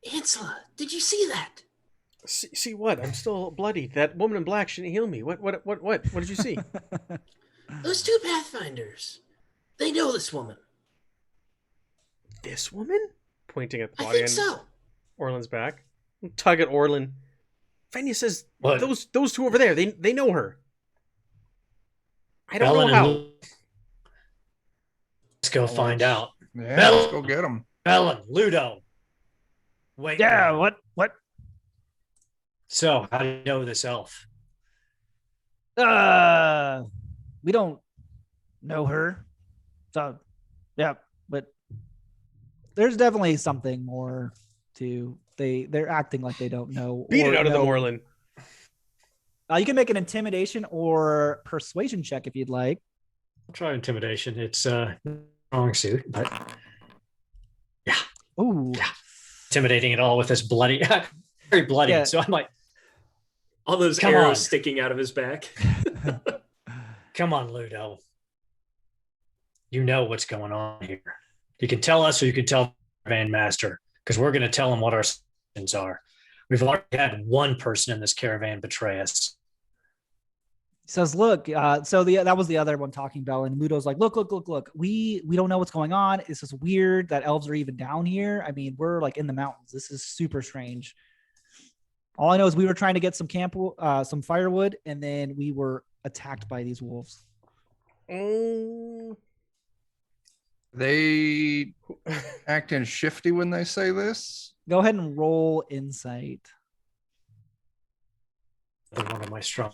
Ansela, did you see that? See what? I'm still bloody. That woman in black shouldn't heal me. What did you see? Those two Pathfinders. They know this woman. This woman? Pointing at the I body think so. Orlin's back. Tug at Orlin. Fenya says, What? Those two over there, they know her. I don't Ellen know how. Let's go find out. Yeah, let's go get them. Ellen, Ludo. Wait. Yeah, wait. what? So, how do you know this elf? We don't know her. So, yeah, but there's definitely something more to they're acting like they don't know. Beat it out of them, Orlin. You can make an intimidation or persuasion check if you'd like. I'll try intimidation. It's wrong suit, but yeah. Ooh. Yeah. Intimidating it all with this bloody, very bloody. Yeah. So I'm like, All those Come arrows on. sticking out of his back. come on, Ludo. You know what's going on here. You can tell us or you can tell the caravan master, because we're going to tell him what our sins are. We've already had one person in this caravan betray us. He says, look, that was the other one talking about, and Ludo's like, look. We don't know what's going on. It's just weird that elves are even down here. I mean, we're like in the mountains. This is super strange. All I know is we were trying to get some some firewood, and then we were attacked by these wolves. They acting shifty when they say this. Go ahead and roll insight. One of my strong.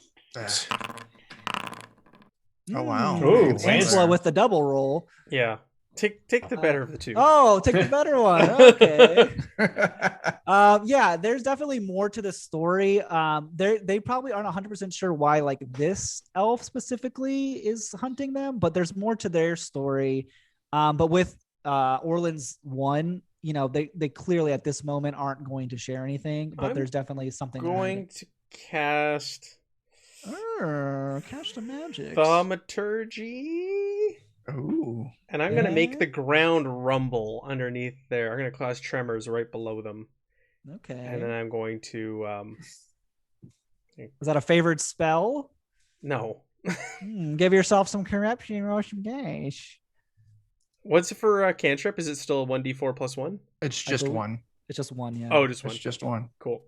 Oh, wow. Ooh, Angela with the double roll. Yeah. Take the better of the two. Oh, take the better one. Okay. Yeah, there's definitely more to the story. They probably aren't 100% sure why like this elf specifically is hunting them, but there's more to their story. But with Orland's one, they clearly at this moment aren't going to share anything, but there's definitely something going to cast cast a magic. Thaumaturgy. Ooh. And I'm going to make the ground rumble underneath there. I'm going to cause tremors right below them. Okay. And then I'm going to... Is that a favored spell? No. Give yourself some corruption and roll some dash. What's it for cantrip? Is it still 1d4 plus 1? It's just one. It's just one, yeah. Oh, just one. It's just one. Cool.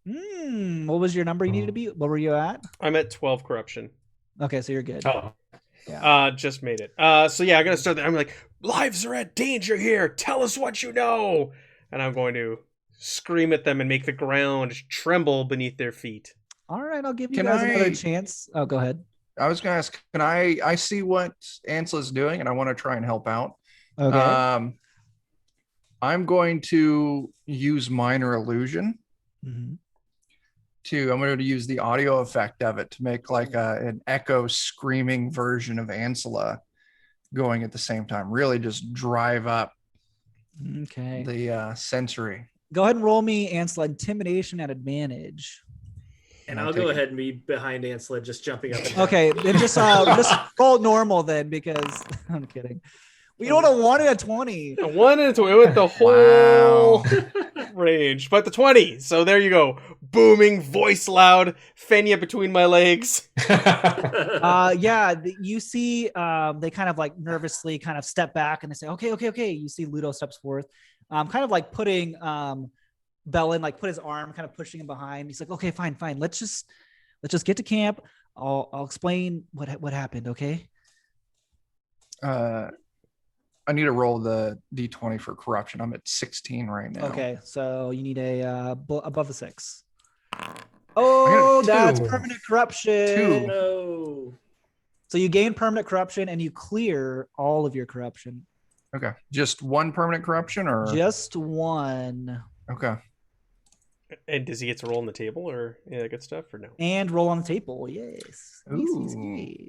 What was your number you needed to be? What were you at? I'm at 12 corruption. Okay, so you're good. Oh. Yeah. Just made it. So yeah, I'm going to start there. I'm like, lives are at danger here. Tell us what you know. And I'm going to scream at them and make the ground tremble beneath their feet. All right, I'll give you guys another chance. Oh, go ahead. I was going to ask, can I see what Ansela's doing, and I want to try and help out. Okay. I'm going to use minor illusion. I'm going to use the audio effect of it to make like an echo screaming version of Ansela going at the same time. Really just drive up the sensory. Go ahead and roll me Ansela intimidation at advantage. And I'll go ahead and be behind Ansela, just jumping up. Okay, then just roll normal then, because I'm kidding. We rolled a 1 and a 20. 1 and a 20 with the whole range, but the 20. So there you go. Booming, voice loud, Fenya between my legs. Yeah, you see they kind of like nervously kind of step back and they say, okay. You see Ludo steps forth, kind of like putting Bellin, like put his arm, kind of pushing him behind. He's like, okay, fine. Let's just get to camp. I'll explain what happened, okay? I need to roll the d20 for corruption. I'm at 16 right now. Okay, so you need a above the 6. Oh, that's permanent corruption. 2. No. So you gain permanent corruption and you clear all of your corruption. Okay, just one permanent corruption, or just one? Okay. And does he get to roll on the table or that good stuff, or no? And roll on the table, yes. Ooh.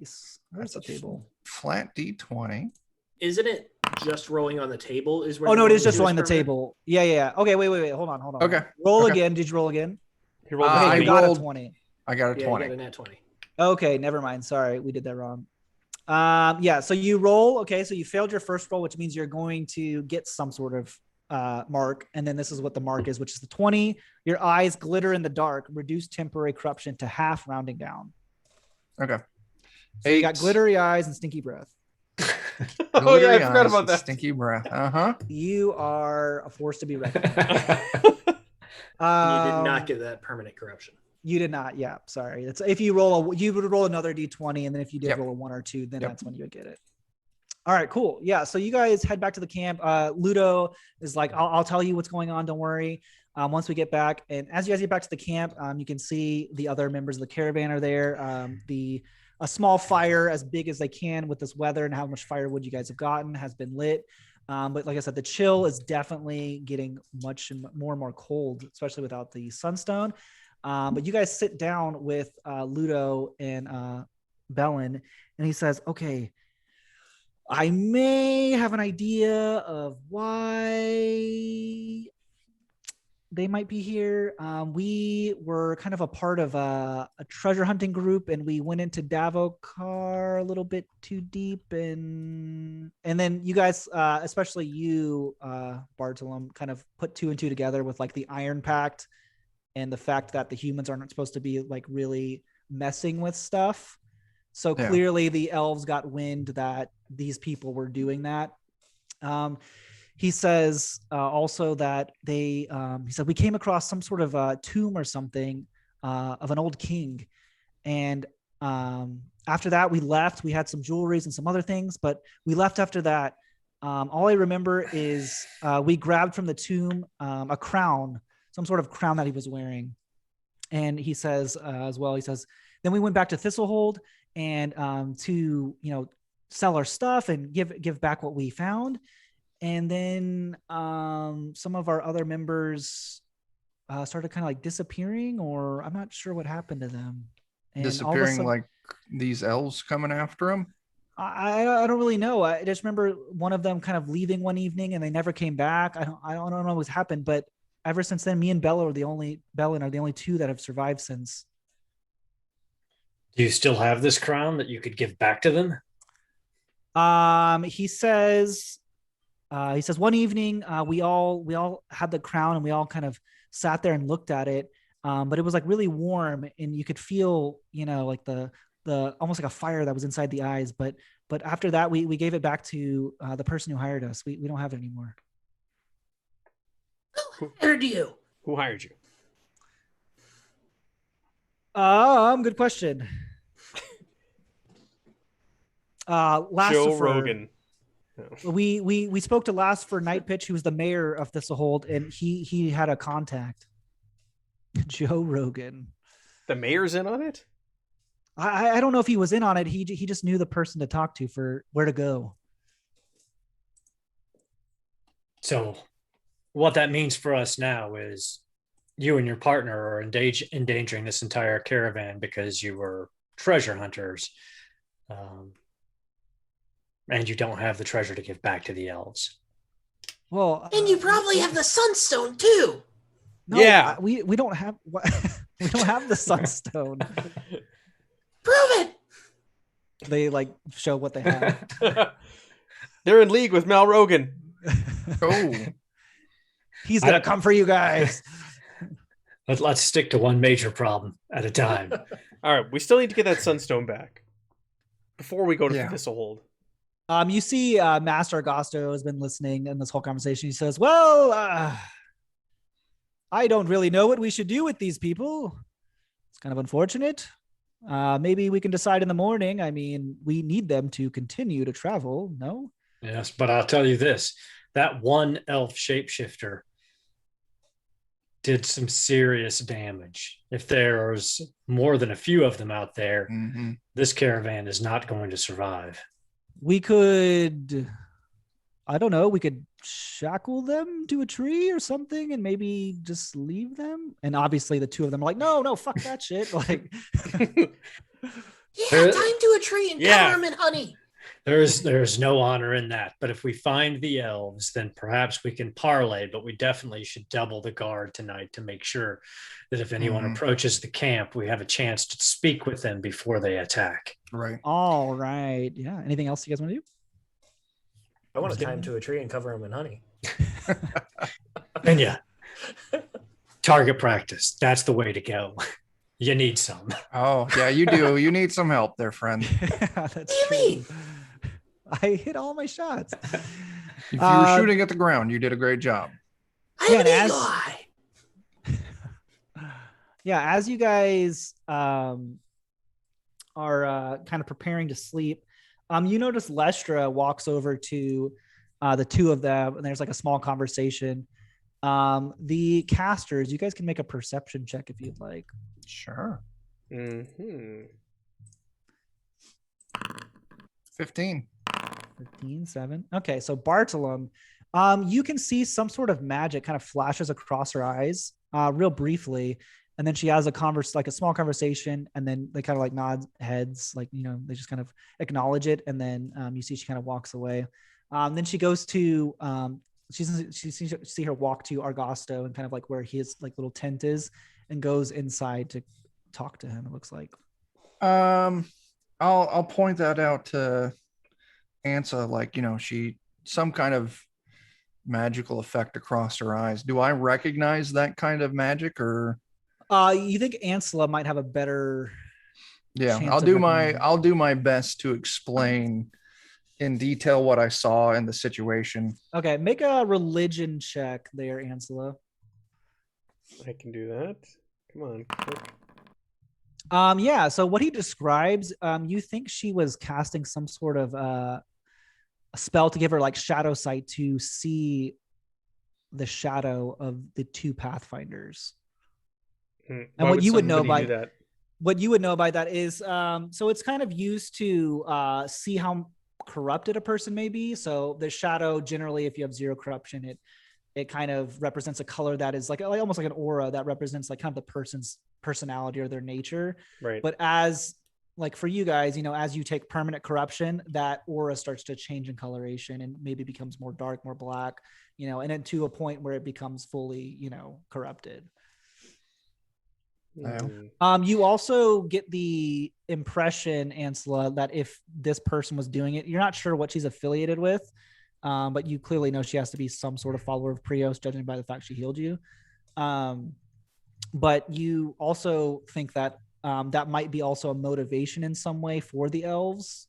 Yes. Where's the table? Flat d20. Isn't it just rolling on the table? Is where? Oh no, it is just rolling the table. Yeah. Okay, wait. Hold on. Okay. Roll again. Did you roll again? He rolled I got a 20. I got a 20. You got a nat 20. Okay, never mind. Sorry, we did that wrong. Yeah. So you roll. Okay, so you failed your first roll, which means you're going to get some sort of mark, and then this is what the mark is, which is the 20. Your eyes glitter in the dark. Reduce temporary corruption to half, rounding down. Okay. So you got glittery eyes and stinky breath. Oh yeah, I forgot about that. Stinky breath. You are a force to be reckoned with. You did not get that permanent corruption. You did not. Yeah, sorry. It's if you would roll another d20, and then if you did roll a 1 or 2, then that's when you would get it. All right, cool. Yeah, so you guys head back to the camp. Ludo is like, I'll tell you what's going on. Don't worry. Once we get back, and as you guys get back to the camp, you can see the other members of the caravan are there. A small fire as big as they can with this weather and how much firewood you guys have gotten has been lit. But like I said, the chill is definitely getting much more and more cold, especially without the sunstone. But you guys sit down with Ludo and Bellin, and he says, okay, I may have an idea of why they might be here. We were kind of a part of a treasure hunting group, and we went into Davokar a little bit too deep, and then you guys, especially you, Bartolom, kind of put 2 and 2 together with like the Iron Pact and the fact that the humans aren't supposed to be like really messing with stuff. So clearly the elves got wind that these people were doing that. he says also that he said we came across some sort of tomb or something of an old king, and after that we left. We had some jewelries and some other things, but we left after that. All I remember is we grabbed from the tomb a crown, some sort of crown that he was wearing. And he says as well, he says, then we went back to Thistlehold and to, sell our stuff and give back what we found. And then some of our other members started kind of like disappearing, or I'm not sure what happened to them. And Disappearing, sudden, like these elves coming after him? I don't really know. I just remember one of them kind of leaving one evening and they never came back. I don't know what's happened, but ever since then, me and Bella are the only two that have survived since. Do you still have this crown that you could give back to them? He says one evening we all had the crown and we all kind of sat there and looked at it. But it was like really warm and you could feel, like the almost like a fire that was inside the eyes. But after that, we gave it back to the person who hired us. We don't have it anymore. Who hired you? Who hired you? Good question. Last Joe Rogan. We spoke to Lastford Night Pitch, who was the mayor of Thistlehold, and he had a contact. Joe Rogan. The mayor's in on it? I don't know if he was in on it. He just knew the person to talk to for where to go. So what that means for us now is you and your partner are endangering this entire caravan because you were treasure hunters. And you don't have the treasure to give back to the elves. Well, and you probably have the Sunstone too. No, yeah, we don't have we don't have the Sunstone. Prove it. They like show what they have. They're in league with Mal Rogan. Oh, he's gonna come for you guys. Let's stick to one major problem at a time. All right, we still need to get that Sunstone back before we go to Thistlehold. You see, Master Augusto has been listening in this whole conversation. He says, "Well, I don't really know what we should do with these people. It's kind of unfortunate. Maybe we can decide in the morning. I mean, we need them to continue to travel, no?" Yes, but I'll tell you this. That one elf shapeshifter did some serious damage. If there's more than a few of them out there, this caravan is not going to survive. We could, I don't know, we could shackle them to a tree or something and maybe just leave them. And obviously the two of them are like, no, fuck that shit. Like, yeah, tie him to a tree and cover him in honey. There's no honor in that. But if we find the elves, then perhaps we can parlay, but we definitely should double the guard tonight to make sure that if anyone approaches the camp, we have a chance to speak with them before they attack. Right. All right. Yeah. Anything else you guys want to do? I want to tie him to a tree and cover him in honey. And yeah, target practice. That's the way to go. You need some. Oh, yeah, you do. You need some help there, friend. That's true. I hit all my shots. If you were shooting at the ground, you did a great job. I'm an eagle eye. Yeah, as you guys are kind of preparing to sleep, you notice Lestra walks over to the two of them, and there's like a small conversation. The casters, you guys can make a perception check if you'd like. Sure. 15. 15, 7. Okay, so Bartolom, you can see some sort of magic kind of flashes across her eyes, real briefly, and then she has a small conversation, and then they kind of like nod heads, like, they just kind of acknowledge it, and then you see she kind of walks away. Then she goes to she see her walk to Argosto and kind of like where his like little tent is, and goes inside to talk to him. It looks like. I'll point that out to Ansa, like, she some kind of magical effect across her eyes. Do I recognize that kind of magic, or you think Ansela might have a better I'll do my best to explain in detail what I saw in the situation. Okay, make a religion check there, Ansela. I can do that. Come on. Quick. Yeah, so what he describes, you think she was casting some sort of a spell to give her like shadow sight to see the shadow of the two Pathfinders. And Why what you would know somebody by do that? what you would know by that is so it's kind of used to see how corrupted a person may be. So the shadow, generally, if you have 0 corruption, it kind of represents a color that is like almost like an aura that represents like kind of the person's personality or their nature. Right. But as like for you guys, as you take permanent corruption, that aura starts to change in coloration and maybe becomes more dark, more black, and then to a point where it becomes fully, corrupted. You also get the impression, Ansela, that if this person was doing it, you're not sure what she's affiliated with, but you clearly know she has to be some sort of follower of Prios, judging by the fact she healed you. But you also think that that might be also a motivation in some way for the elves.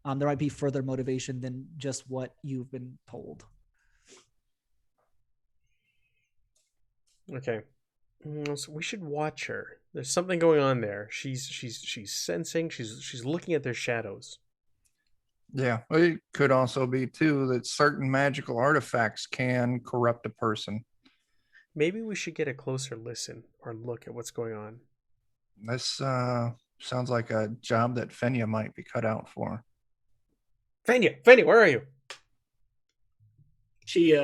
There might be further motivation than just what you've been told. Okay. So we should watch her. There's something going on there. She's sensing. She's looking at their shadows. Yeah, it could also be too that certain magical artifacts can corrupt a person. Maybe we should get a closer listen or look at what's going on. This sounds like a job that Fenya might be cut out for. Fenya, where are you? She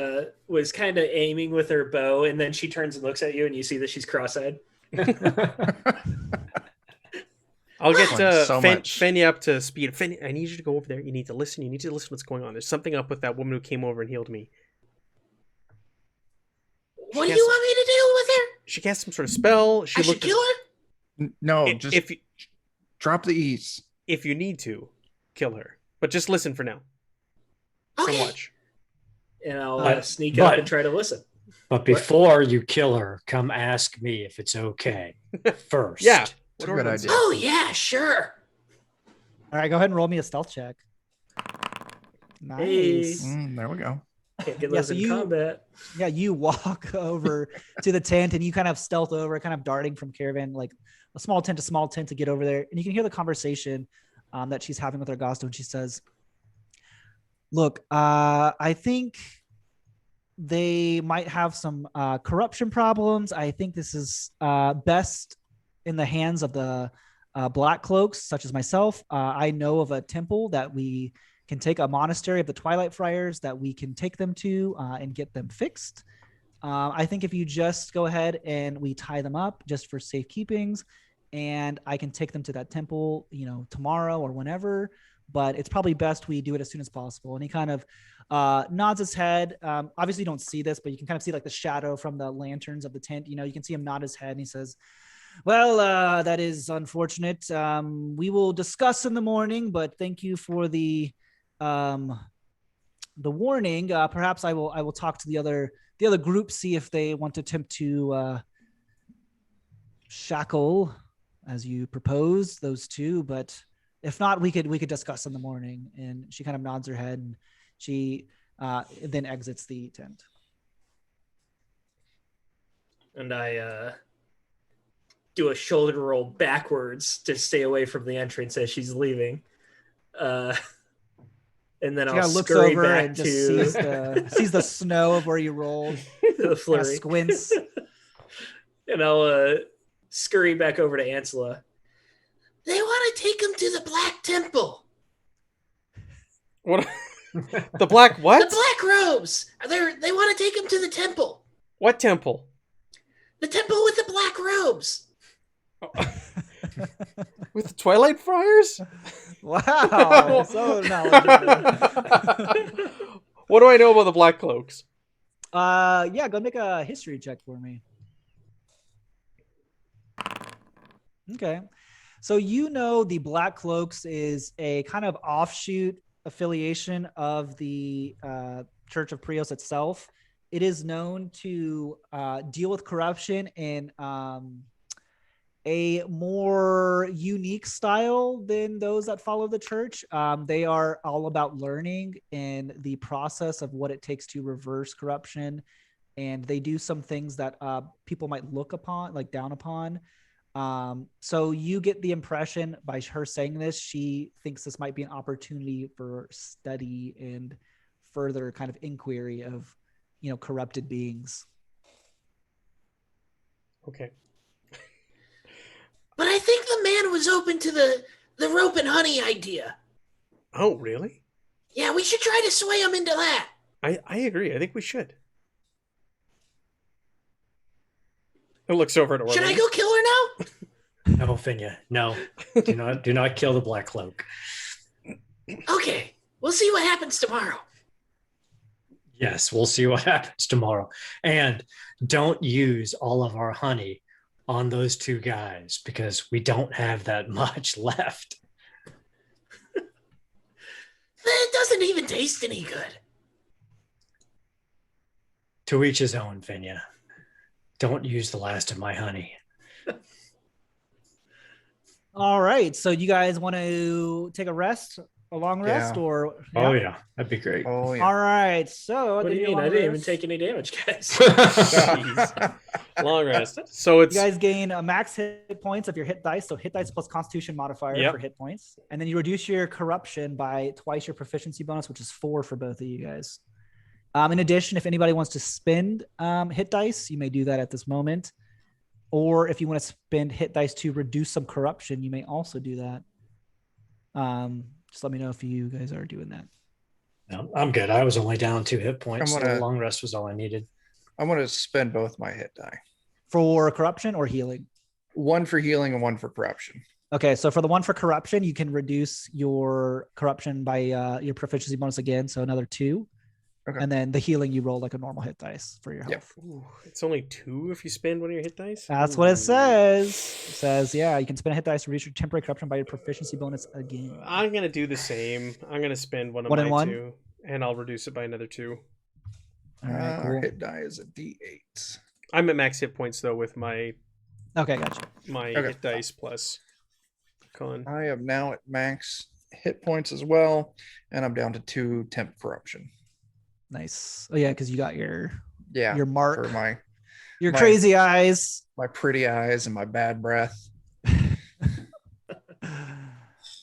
was kind of aiming with her bow, and then she turns and looks at you, and you see that she's cross-eyed. I'll get much. Fenya up to speed. Fenya, I need you to go over there. You need to listen. You need to listen what's going on. There's something up with that woman who came over and healed me. What do you want me to do with her? She cast some sort of spell. I should kill her? No, just drop the E's. If you need to, kill her. But just listen for now. Okay. So watch. And I'll sneak up and try to listen. But before you kill her, come ask me if it's okay first. Yeah. It's a good idea. Oh, yeah, sure. All right, go ahead and roll me a stealth check. Nice. There we go. Can't get those in combat. Yeah, you walk over to the tent and you kind of stealth over, kind of darting from caravan, like a small tent to small tent to get over there. And you can hear the conversation that she's having with Augusto. And she says, look, I think they might have some corruption problems. I think this is best in the hands of the black cloaks, such as myself. I know of a temple that we can take, a monastery of the Twilight Friars that we can take them to and get them fixed. I think if you just go ahead and we tie them up just for safekeepings, and I can take them to that temple, tomorrow or whenever, but it's probably best we do it as soon as possible. And he kind of nods his head. Obviously you don't see this, but you can kind of see like the shadow from the lanterns of the tent. You can see him nod his head and he says, well, that is unfortunate. We will discuss in the morning, but thank you for the warning. Perhaps I will talk to the other group, see if they want to attempt to shackle, as you propose, those two. But if not, we could discuss in the morning. And she kind of nods her head, and she then exits the tent. And I do a shoulder roll backwards to stay away from the entrance as she's leaving. And then I'll looks scurry over back and to just sees the snow of where you rolled. the flurry. Squints. And I'll scurry back over to Ansela. They want to take him to the Black Temple. What? The black what? The Black Robes. They want to take him to the temple. What temple? The temple with the black robes. With the Twilight Friars? Wow. So knowledgeable. What do I know about the Black Cloaks? Yeah, go make a history check for me. Okay. So the Black Cloaks is a kind of offshoot affiliation of the Church of Prios itself. It is known to deal with corruption in a more unique style than those that follow the church. They are all about learning and the process of what it takes to reverse corruption. And they do some things that people might look upon, like down upon. So you get the impression by her saying this, she thinks this might be an opportunity for study and further kind of inquiry of, corrupted beings. Okay. But I think the man was open to the rope and honey idea. Oh, really? Yeah, we should try to sway him into that. I agree. I think we should. It looks over at Orlin. Should I go kill her now? No, Finya, no. Do not kill the Black Cloak. Okay, we'll see what happens tomorrow. Yes, we'll see what happens tomorrow. And don't use all of our honey on those two guys because we don't have that much left. It doesn't even taste any good. To each his own, Finya. Don't use the last of my honey. All right. So you guys want to take a long rest Yeah. or? Oh, yeah. That'd be great. Oh yeah. All right. So What do you mean? I didn't even take any damage, guys. Jeez. Long rest. So it's You guys gain a max hit points of your hit dice. So hit dice plus Constitution modifier Yep. for hit points, and then you reduce your corruption by twice your proficiency bonus, which is 4 for both of you guys. In addition, if anybody wants to spend hit dice, you may do that at this moment. Or if you want to spend hit dice to reduce some corruption, you may also do that. Just let me know if you guys are doing that. No, I'm good. I was only down 2 hit points. I'm So gonna- the long rest was all I needed. I'm going to spend both my hit die. For corruption or healing? One for healing and one for corruption. Okay, so for the one for corruption, you can reduce your corruption by your proficiency bonus again, so another 2. Okay. And then the healing, you roll like a normal hit dice for your health. Yep. Ooh, it's only 2 if you spend one of your hit dice. That's what it Ooh. says. It says, yeah, you can spend a hit dice to reduce your temporary corruption by your proficiency bonus again. I'm gonna do the same. I'm gonna spend one of One my and one? 2, and I'll reduce it by another 2. All right, Our cool. hit die is a D8. I'm at max hit points though with my Okay, gotcha. Okay. hit dice plus con. I am now at max hit points as well, and I'm down to 2 temp corruption. Nice. Oh yeah, because you got your Yeah, mark, for my your my- crazy eyes. pretty eyes and my bad breath.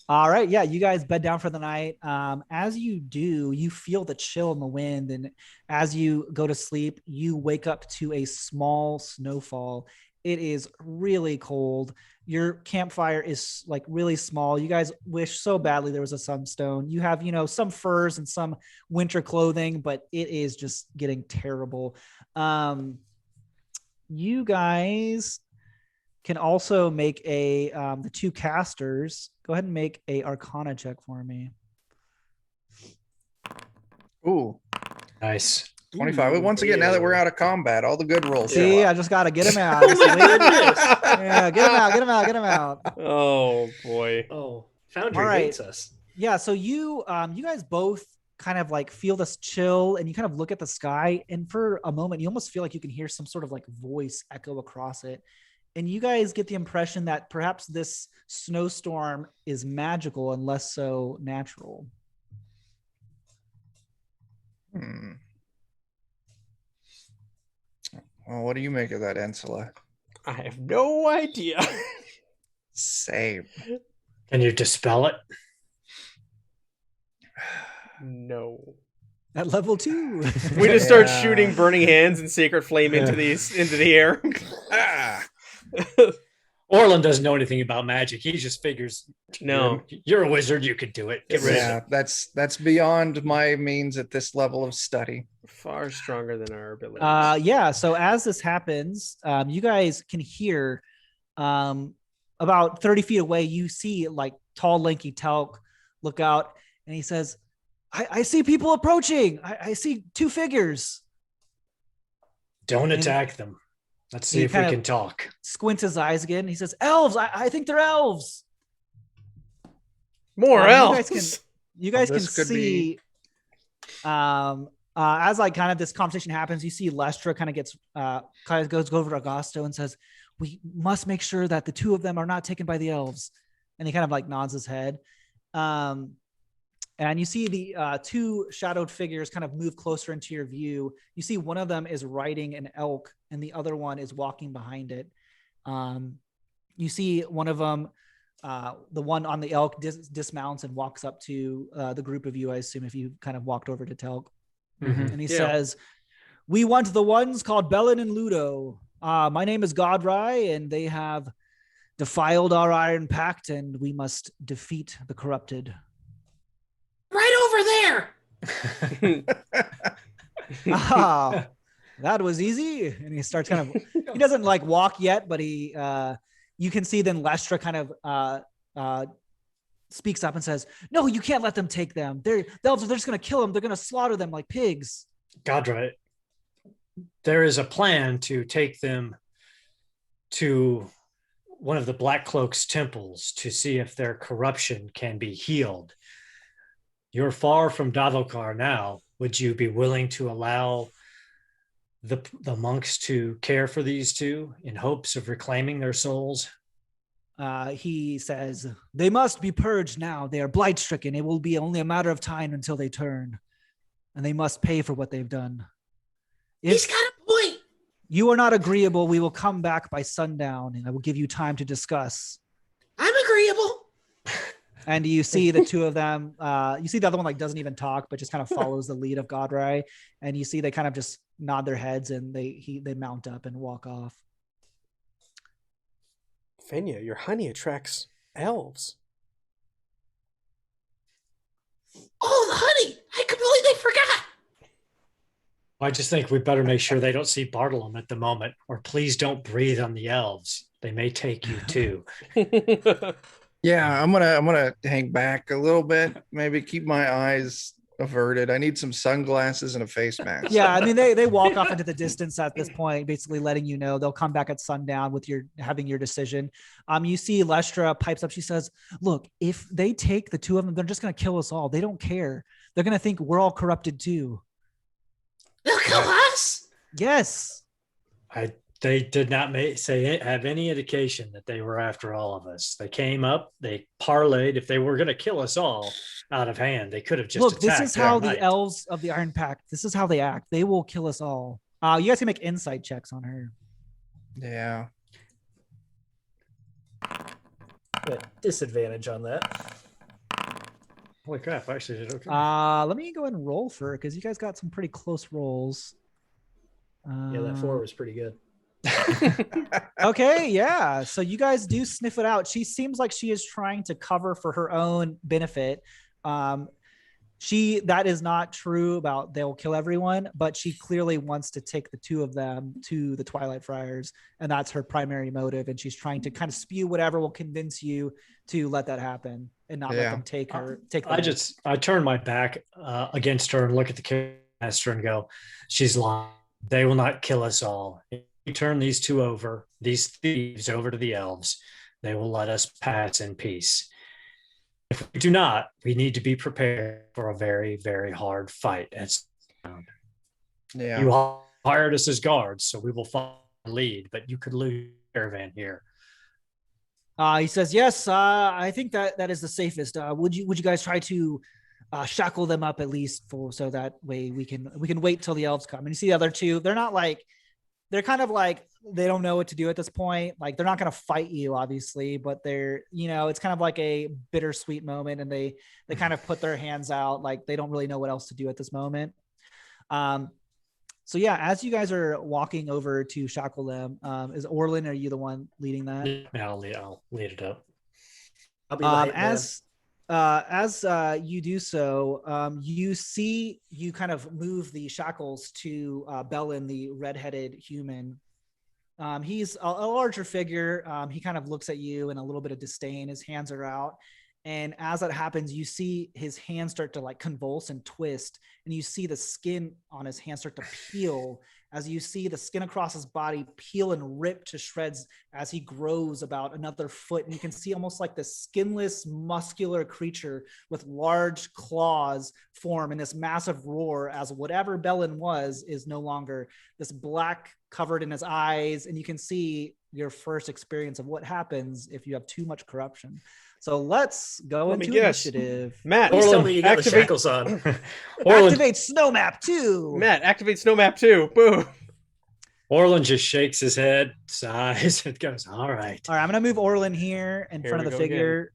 All right, yeah, you guys bed down for the night. As you do, you feel the chill in the wind, and as you go to sleep, you wake up to a small snowfall. It is really cold. Your campfire is like really small. You guys wish so badly there was a sunstone. You have, some furs and some winter clothing, but it is just getting terrible. You guys can also make the 2 casters. Go ahead and make a Arcana check for me. Ooh, Nice. 25. Well, once again, now that we're out of combat, all the good rolls. show See, up. I just got to get him out. Yeah, get him out. Oh boy. Oh, Foundry All right. hates us. Yeah, so you guys both kind of like feel this chill, and you kind of look at the sky, and for a moment you almost feel like you can hear some sort of like voice echo across it. And you guys get the impression that perhaps this snowstorm is magical and less so natural. Well, what do you make of that, Ensela? I have no idea. Same. Can you dispel it? No. At level 2. We just start Yeah. shooting burning hands and sacred flame into the air. Ah, Orlin doesn't know anything about magic. He just figures, No. you're a wizard. You could do it. Get rid of yeah, it. that's beyond my means at this level of study. Far stronger than our abilities. Yeah, so as this happens, you guys can hear about 30 feet away, you see like tall, lanky Talc look out, and he says, I see people approaching. I see 2 figures. Don't And- attack them. Let's see He if we kind of- can talk. Squints his eyes again. He says, elves. I think they're elves. More you elves. guys You guys can This could see As like kind of this conversation happens, you see Lestra kind of goes over to Augusto and says, "We must make sure that the two of them are not taken by the elves." And he kind of like nods his head. And you see the two shadowed figures kind of move closer into your view. You see one of them is riding an elk and the other one is walking behind it. You see one of them, the one on the elk dismounts and walks up to the group of you, I assume, if you kind of walked over to Telk. Mhm. And he says, "We want the ones called Bellin and Ludo. My name is Godrai, and they have defiled our Iron Pact, and we must defeat the corrupted." Right over there. Ah, that was easy. And he starts kind of, he doesn't like walk yet, but he, you can see then Lestra kind of speaks up and says, "No, you can't let them take them. The elves are just going to kill them. They're going to slaughter them like pigs." Godra, there is a plan to take them to one of the Black Cloak's temples to see if their corruption can be healed. You're far from Dadalkar now. Would you be willing to allow the monks to care for these two in hopes of reclaiming their souls? He says, "They must be purged now. They are blight stricken. It will be only a matter of time until they turn, and they must pay for what they've done. He's If got a point. you are not agreeable, we will come back by sundown, and I will give you time to discuss." I'm agreeable. And you see the two of them, you see the other one like doesn't even talk, but just kind of follows the lead of Godrai. And you see they kind of just nod their heads and they mount up and walk off. Fenya, your honey attracts elves. Oh, the honey. I completely forgot. I just think we better make sure they don't see Bartolom at the moment, or please don't breathe on the elves. They may take you too. Yeah, I'm gonna hang back a little bit, maybe keep my eyes averted. I need some sunglasses and a face mask. Yeah, I mean they walk off into the distance at this point, basically letting you know they'll come back at sundown with having your decision. You see Lestra pipes up. She says, "Look, if they take the two of them, they're just gonna kill us all. They don't care. They're gonna think we're all corrupted too." They'll kill us. Yes. They did not have any indication that they were after all of us. They came up, they parlayed. If they were going to kill us all out of hand, they could have just Look, this attacked is how the Knight. elves of the Iron Pact, this is how they act. They will kill us all. You guys can make insight checks on her. Yeah. Disadvantage on that. Holy crap! I actually did okay. Let me go ahead and roll for her because you guys got some pretty close rolls. Yeah, that 4 was pretty good. Okay, yeah. So you guys do sniff it out. She seems like she is trying to cover for her own benefit. That is not true about they'll kill everyone, but she clearly wants to take the two of them to the Twilight Friars, and that's her primary motive. And she's trying to kind of spew whatever will convince you to let that happen and not let them take her. I turn my back against her and look at the caster and go, "She's lying. They will not kill us all. If we turn these thieves over to the elves, they will let us pass in peace. If we do not, we need to be prepared for a very, very hard fight." Yeah. You hired us as guards, so we will follow the lead, but you could lose the caravan here. He says, "Yes, I think that is the safest. Would you guys try to shackle them up at least so that way we can wait till the elves come?" And you see the other two, they're kind of like, they don't know what to do at this point. Like, they're not going to fight you, obviously, but they're, it's kind of like a bittersweet moment. And they kind of put their hands out. Like, they don't really know what else to do at this moment. So yeah, as you guys are walking over to shackle them, is Orlin, are you the one leading that? Yeah, I'll lead it up. I'll be light, as you do so, you kind of move the shackles to Bellin, the redheaded human. He's a larger figure. He kind of looks at you in a little bit of disdain. His hands are out. And as that happens, you see his hands start to like convulse and twist. And you see the skin on his hands start to peel as you see the skin across his body peel and rip to shreds as he grows about another foot. And you can see almost like this skinless, muscular creature with large claws form in this massive roar as whatever Bellin was is no longer this black covered in his eyes. And you can see your first experience of what happens if you have too much corruption. So let's go Let me into guess. initiative. Matt, Please tell me you got the activate, shackles on. Orland, Activate snow map 2. Matt, activate snow map 2. Boom. Orland just shakes his head, sighs, and goes, all right. All right, I'm gonna move Orlin here in Here front we of the go figure.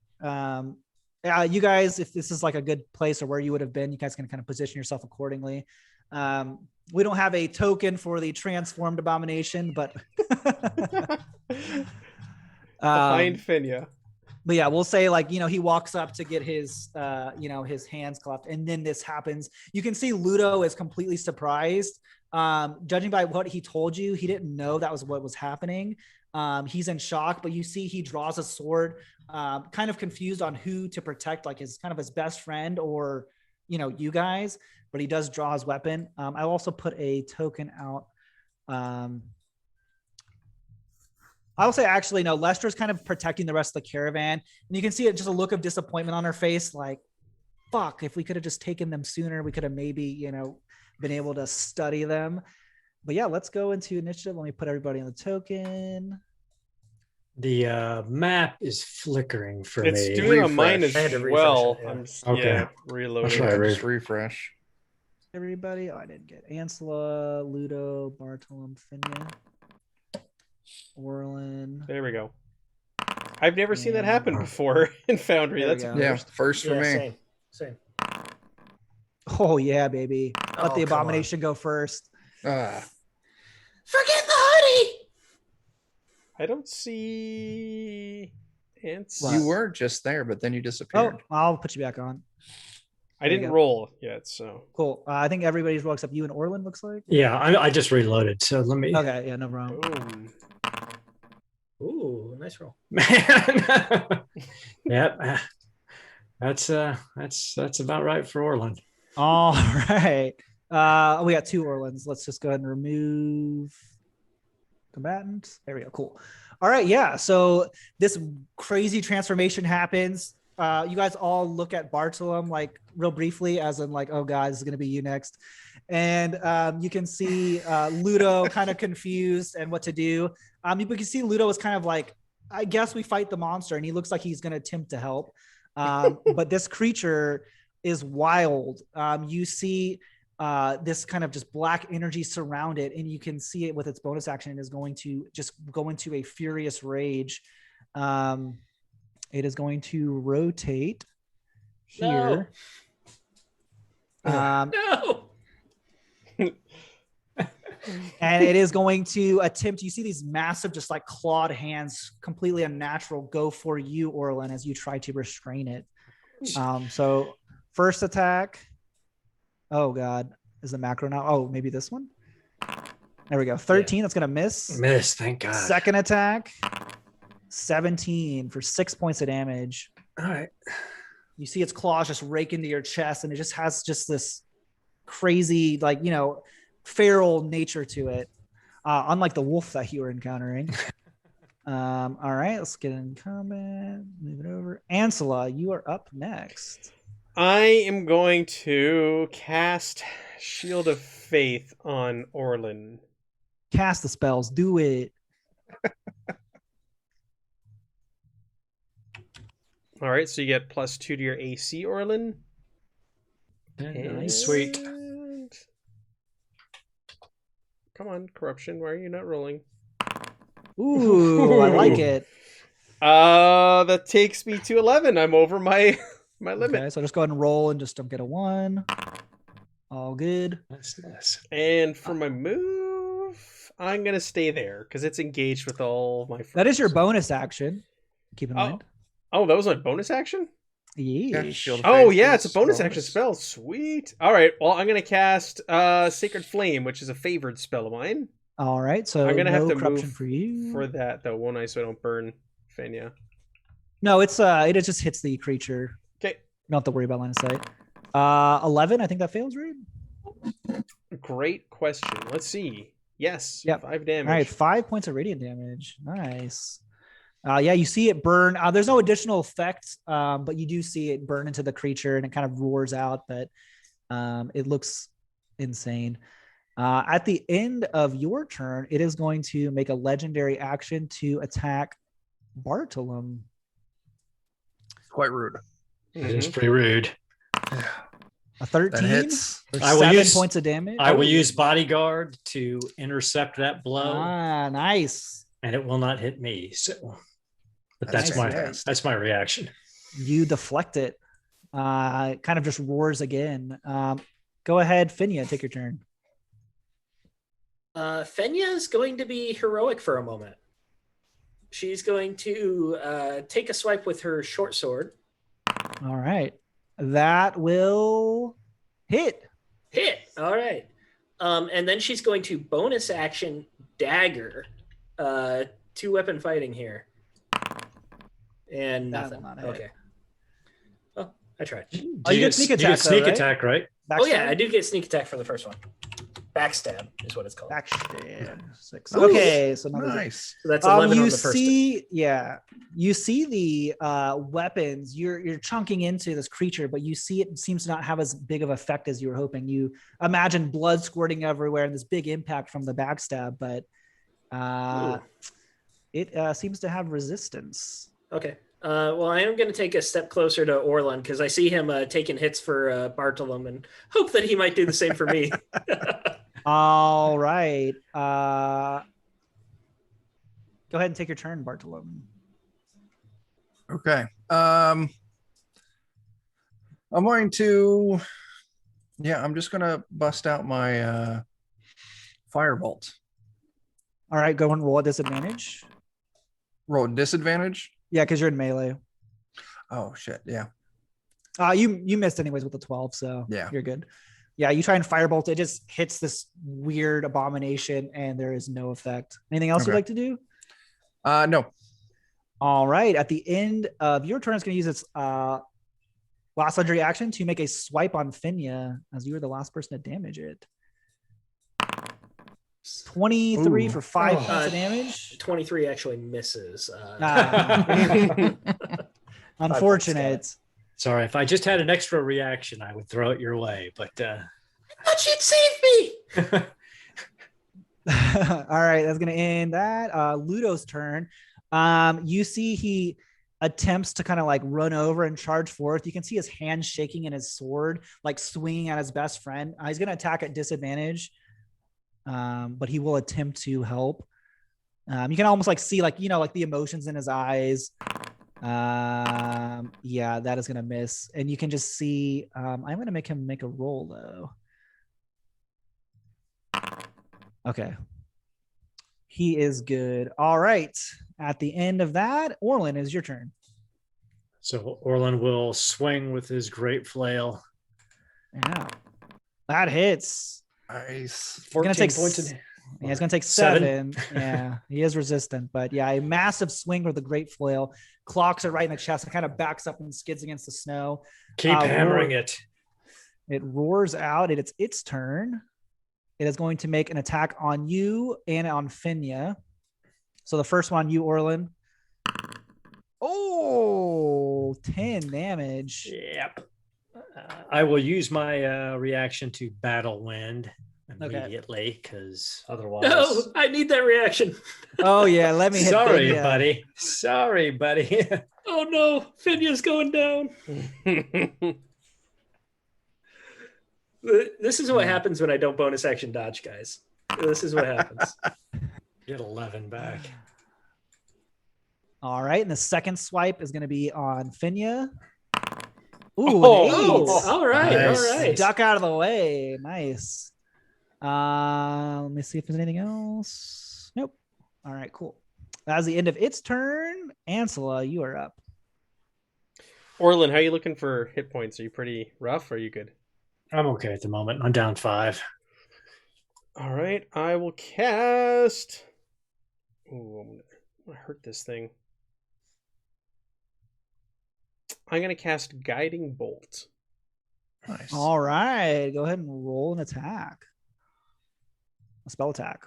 You guys, if this is like a good place or where you would have been, you guys can kind of position yourself accordingly. We don't have a token for the transformed abomination, but Behind Fenya. but yeah, we'll say like, he walks up to get his, his hands cleft, and then this happens. You can see Ludo is completely surprised. Judging by what he told you, he didn't know that was what was happening. He's in shock, but you see he draws a sword, kind of confused on who to protect, like his best friend or, you guys, but he does draw his weapon. I also put a token out. I'll say actually, no, Lester's kind of protecting the rest of the caravan. And you can see it, just a look of disappointment on her face. Like, fuck, if we could have just taken them sooner, we could have maybe, been able to study them. But yeah, let's go into initiative. Let me put everybody on the token. The map is flickering for It's me. doing on mine Refresh. I had as to refresh well. it, yeah. I'm Okay. reloading. I'll try Just refresh. Everybody. Oh, I didn't get Ansela, Ludo, Bartolom, Finia, Orlin. There we go. I've never seen that happen Yeah. before in Foundry. There we That's go. Yeah, first for Yeah, me. same. Oh yeah, baby. Let Oh, the come on. abomination go first. Ah, Forget the honey. I don't see ants. What? you were just there, but then you Oh, disappeared. I'll put you back on. I there you didn't go. roll yet, so Cool. I think everybody's roll except you and Orlin, looks like. Yeah, I just reloaded. So let me. Okay, yeah, no problem. boom. Ooh, nice roll. Man. Yep. That's about right for Orland. All right. We got 2 Orlins. Let's just go ahead and remove combatant. There we go. Cool. All right. Yeah. So this crazy transformation happens. You guys all look at Bartolom like real briefly, as in like, oh God, this is gonna be you next. And you can see Ludo kind of confused and what to do. You can see Ludo is kind of like, I guess we fight the monster, and he looks like he's gonna attempt to help. But this creature is wild. You see this kind of just black energy surround it, and you can see it with its bonus action is going to just go into a furious rage. It is going to rotate here. No. And it is going to attempt, you see these massive, just like clawed hands, completely unnatural, go for you, Orlin, as you try to restrain it. So first attack. Oh God, is the macro now? Oh, maybe this one. There we go. 13. That's going to miss. Miss, thank God. Second attack. 17 for 6 points of damage. All right. You see its claws just rake into your chest, and it just has just this crazy, like, feral nature to it. Unlike the wolf that you were encountering. All right, let's get in combat. Move it over. Ansela, you are up next. I am going to cast Shield of Faith on Orlin. Cast the spells. Do it. All right, so you get +2 to your AC, Orlin. Nice. Sweet. And- Come on, corruption. Why are you not rolling? Ooh, I like it. That takes me to 11. I'm over my limit. Okay, so just go ahead and roll and just don't get a 1. All good. Nice. And for my move, I'm gonna stay there because it's engaged with all my friends. That is your bonus action. Keep in mind. Oh, that was my bonus action? Yeah, Yeesh. Shield of Oh Faith yeah, it's is a bonus action spell. Sweet. All right. Well, I'm gonna cast Sacred Flame, which is a favored spell of mine. All right, so I'm gonna no have to corruption move for you. for that though, won't I? So I don't burn Fenya. No, it's it just hits the creature. Okay. You don't have to worry about line of sight. 11, I think that fails, right? Great question. Let's see. Yes. Yep. 5 damage. All right, 5 points of radiant damage. Nice. Yeah, you see it burn. There's no additional effect, but you do see it burn into the creature, and it kind of roars out. But it looks insane. At the end of your turn, it is going to make a legendary action to attack Bartolom. Quite rude. It is pretty rude. A 13 That hits. for I will 7 use- points of damage. I will use bodyguard to intercept that blow, Nice. and it will not hit me. So, but That's that's my fantastic. that's my reaction. You deflect it. It kind of just roars again. Go ahead, Finia, take your turn. Fenya is going to be heroic for a moment. She's going to take a swipe with her short sword. All right. That will hit. Hit. All right. And then she's going to bonus action dagger. 2-weapon fighting here. And That nothing. will not hit. Okay. Oh, I tried. Oh, you get sneak you attack, get sneak though, right? attack, right? Oh yeah, Backstab? I do get sneak attack for the first one. Backstab is what it's called. Backstab. 6. Ooh, Okay, so another Nice. So that's 11 you on the first. you see the weapons. You're chunking into this creature, but you see it seems to not have as big of effect as you were hoping. You imagine blood squirting everywhere and this big impact from the backstab, but it seems to have resistance. Okay. Well, I am going to take a step closer to Orlin because I see him taking hits for Bartolom and hope that he might do the same for me. All right. Go ahead and take your turn, Bartolom. Okay. I'm going to. Yeah, I'm just gonna bust out my Firebolt. All right, go and roll at disadvantage. Roll disadvantage. Yeah, because you're in melee. Oh shit! Yeah. You missed anyways with the 12, so Yeah. you're good. Yeah, you try and firebolt, it just hits this weird abomination, and there is no effect. Anything else you'd Okay. like to do? No. All right. At the end of your turn, it's going to use its last legendary action to make a swipe on Finia, as you were the last person to damage it. 23 Ooh. for 5 points of damage. 23 actually misses. Unfortunate. Sorry, if I just had an extra reaction, I would throw it your way. But I thought you'd save me. All right, that's gonna end that. Ludo's turn. You see he attempts to kind of like run over and charge forth. You can see his hand shaking and his sword like swinging at his best friend. He's gonna attack at disadvantage, but he will attempt to help. You can almost like see like like the emotions in his eyes. Yeah, that is gonna miss, and you can just see. I'm gonna make him make a roll though. Okay. He is good. All right. At the end of that, Orlin, is your turn. so Orlin will swing with his great flail. Yeah. That hits. Nice. 14 take points. Yeah, he's going to take 7. 7. Yeah, he is resistant. But yeah, a massive swing with the great flail clocks it right in the chest and kind of backs up and skids against the snow. Keep hammering roar- it. It roars out. It's its turn. It is going to make an attack on you and on Finia. So the first one, you, Orlin. Oh, 10 damage. Yep. I will use my reaction to battle wind Okay. immediately because otherwise. No, I need that reaction. Oh, yeah. Let me hit Sorry, Finia. buddy. Sorry, buddy. Oh no, Finya's going down. This is what happens when I don't bonus action dodge, guys. This is what happens. Get 11 back. All right. And the second swipe is going to be on Finia. Ooh, Oh, an 8. all right, Nice. all right. Duck out of the way. Nice. Let me see if there's anything else. Nope. All right, cool. That's the end of its turn. Ansela, you are up. Orlin, how are you looking for hit points? Are you pretty rough or are you good? I'm okay at the moment. I'm down 5. All right, I will cast. Ooh, I'm gonna hurt this thing. I'm gonna cast Guiding Bolt. Nice. All right. Go ahead and roll an attack. A spell attack.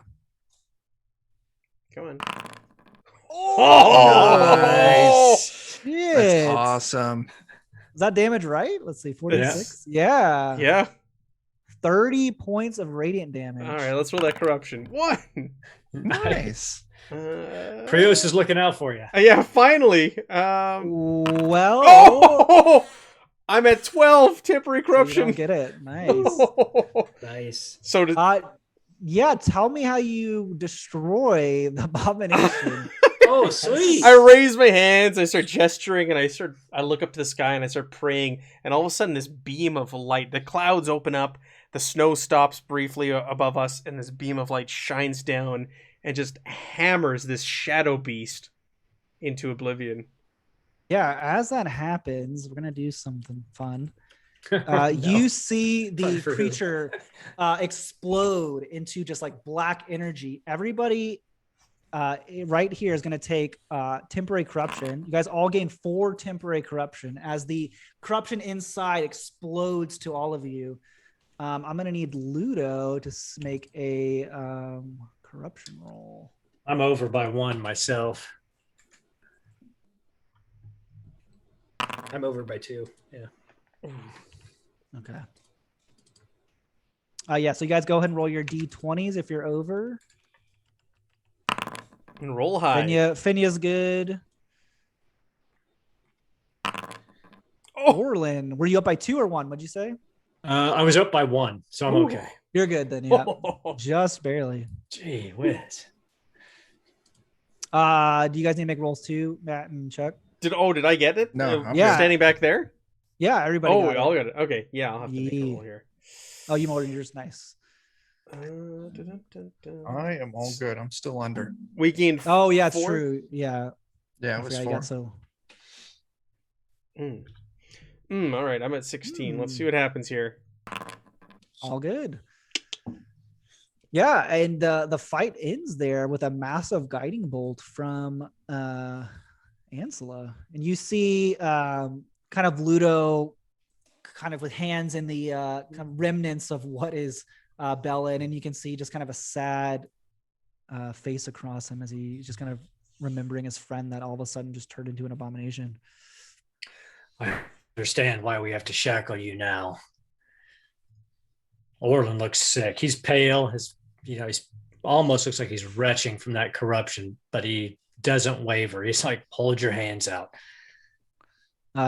Come on. Nice. Shit. That's awesome. Is that damage right? Let's see. 46. Yeah. Yeah. 30 points of radiant damage. All right, let's roll that corruption. 1. Nice. Prius is looking out for you. Yeah, finally. Well, Oh! I'm at 12 temporary so you corruption. don't get it. Nice. Nice. So did, Yeah, tell me how you destroy the abomination. Oh, sweet. I raise my hands, I start gesturing, and I look up to the sky and I start praying, and all of a sudden this beam of light, the clouds open up, the snow stops briefly above us, and this beam of light shines down and just hammers this shadow beast into oblivion. Yeah, as that happens, we're gonna do something fun. No. You see the Fun for who? creature explode into just like black energy. Everybody right here is going to take temporary corruption. You guys all gain 4 temporary corruption as the corruption inside explodes to all of you. I'm going to need Ludo to make a corruption roll. I'm over by 1 myself. I'm over by 2. Yeah. Okay. Yeah, so you guys go ahead and roll your D20s if you're over. And roll high. Finya's good. Oh! Orlin, were you up by 2 or 1? What'd you say? I was up by 1, so I'm okay. You're good then, yeah. Just barely. Gee whiz. Do you guys need to make rolls too, Matt and Chuck? Did I get it? No, I'm I'm Yeah. standing back there? Yeah, everybody. Oh, got we it. all got it. Okay, yeah, I'll have to make a Yeah. roll here. Oh, you ordered yours. Nice. I am all good. I'm still under. We gained. Oh, yeah, it's 4? true. Yeah. Yeah, I it was forgot you 4. got so. All right, I'm at 16. Let's see what happens here. All good. Yeah, and the fight ends there with a massive guiding bolt from Ansela, and you see kind of Ludo, kind of with hands in the kind of remnants of what is Bellin, and you can see just kind of a sad face across him as he's just kind of remembering his friend that all of a sudden just turned into an abomination. I understand why we have to shackle you now. Orlin looks sick. He's pale. He's almost looks like he's retching from that corruption, but he doesn't waver. He's like, hold your hands out.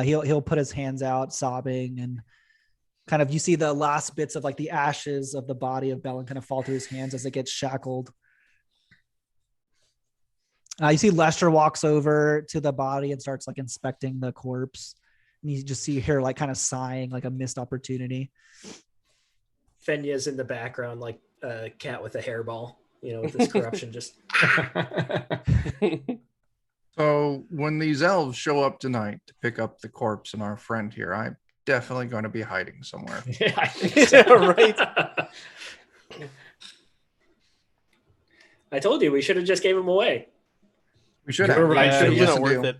He'll put his hands out, sobbing, and kind of you see the last bits of like the ashes of the body of Bellin kind of fall through his hands as it gets shackled. You see Lester walks over to the body and starts like inspecting the corpse, and you just see her like kind of sighing, like a missed opportunity. Fenya's in the background like a cat with a hairball, with this corruption just. So when these elves show up tonight to pick up the corpse and our friend here, I'm definitely going to be hiding somewhere. Yeah, I think so. Right. I told you we should have just gave him away. We should You have. were right, Yeah, Should have it's not listened to worth you. it.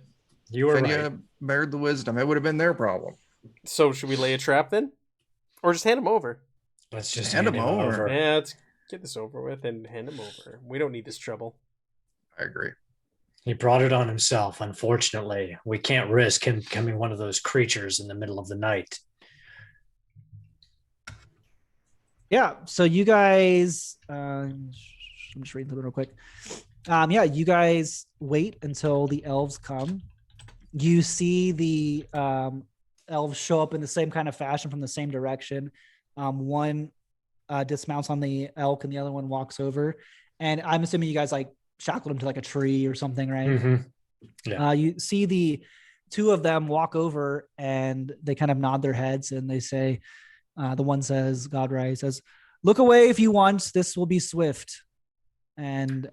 You were right. Fenya bared the wisdom. It would have been their problem. So should we lay a trap then, or just hand him over? Let's just Hand hand him him over. over. Yeah, let's get this over with and hand him over. We don't need this trouble. I agree. He brought it on himself. Unfortunately, we can't risk him becoming one of those creatures in the middle of the night. Yeah. So you guys, I'm just reading through it real quick. Yeah, you guys wait until the elves come. You see the elves show up in the same kind of fashion from the same direction. One dismounts on the elk and the other one walks over. And I'm assuming you guys like shackled him to like a tree or something, right? Mm-hmm. Yeah. You see the two of them walk over and they kind of nod their heads and they say, the one says, Godrai says, "Look away if you want, this will be swift." And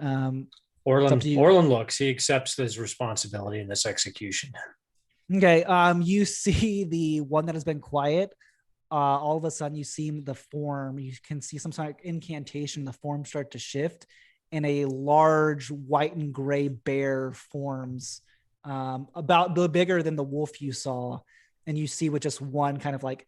it's up to you. Orlin looks. He accepts his responsibility in this execution. Okay. You see the one that has been quiet. All of a sudden, you see the form. You can see some sort of incantation. The form start to shift, and a large white and gray bear forms, about the bigger than the wolf you saw. And you see with just one kind of like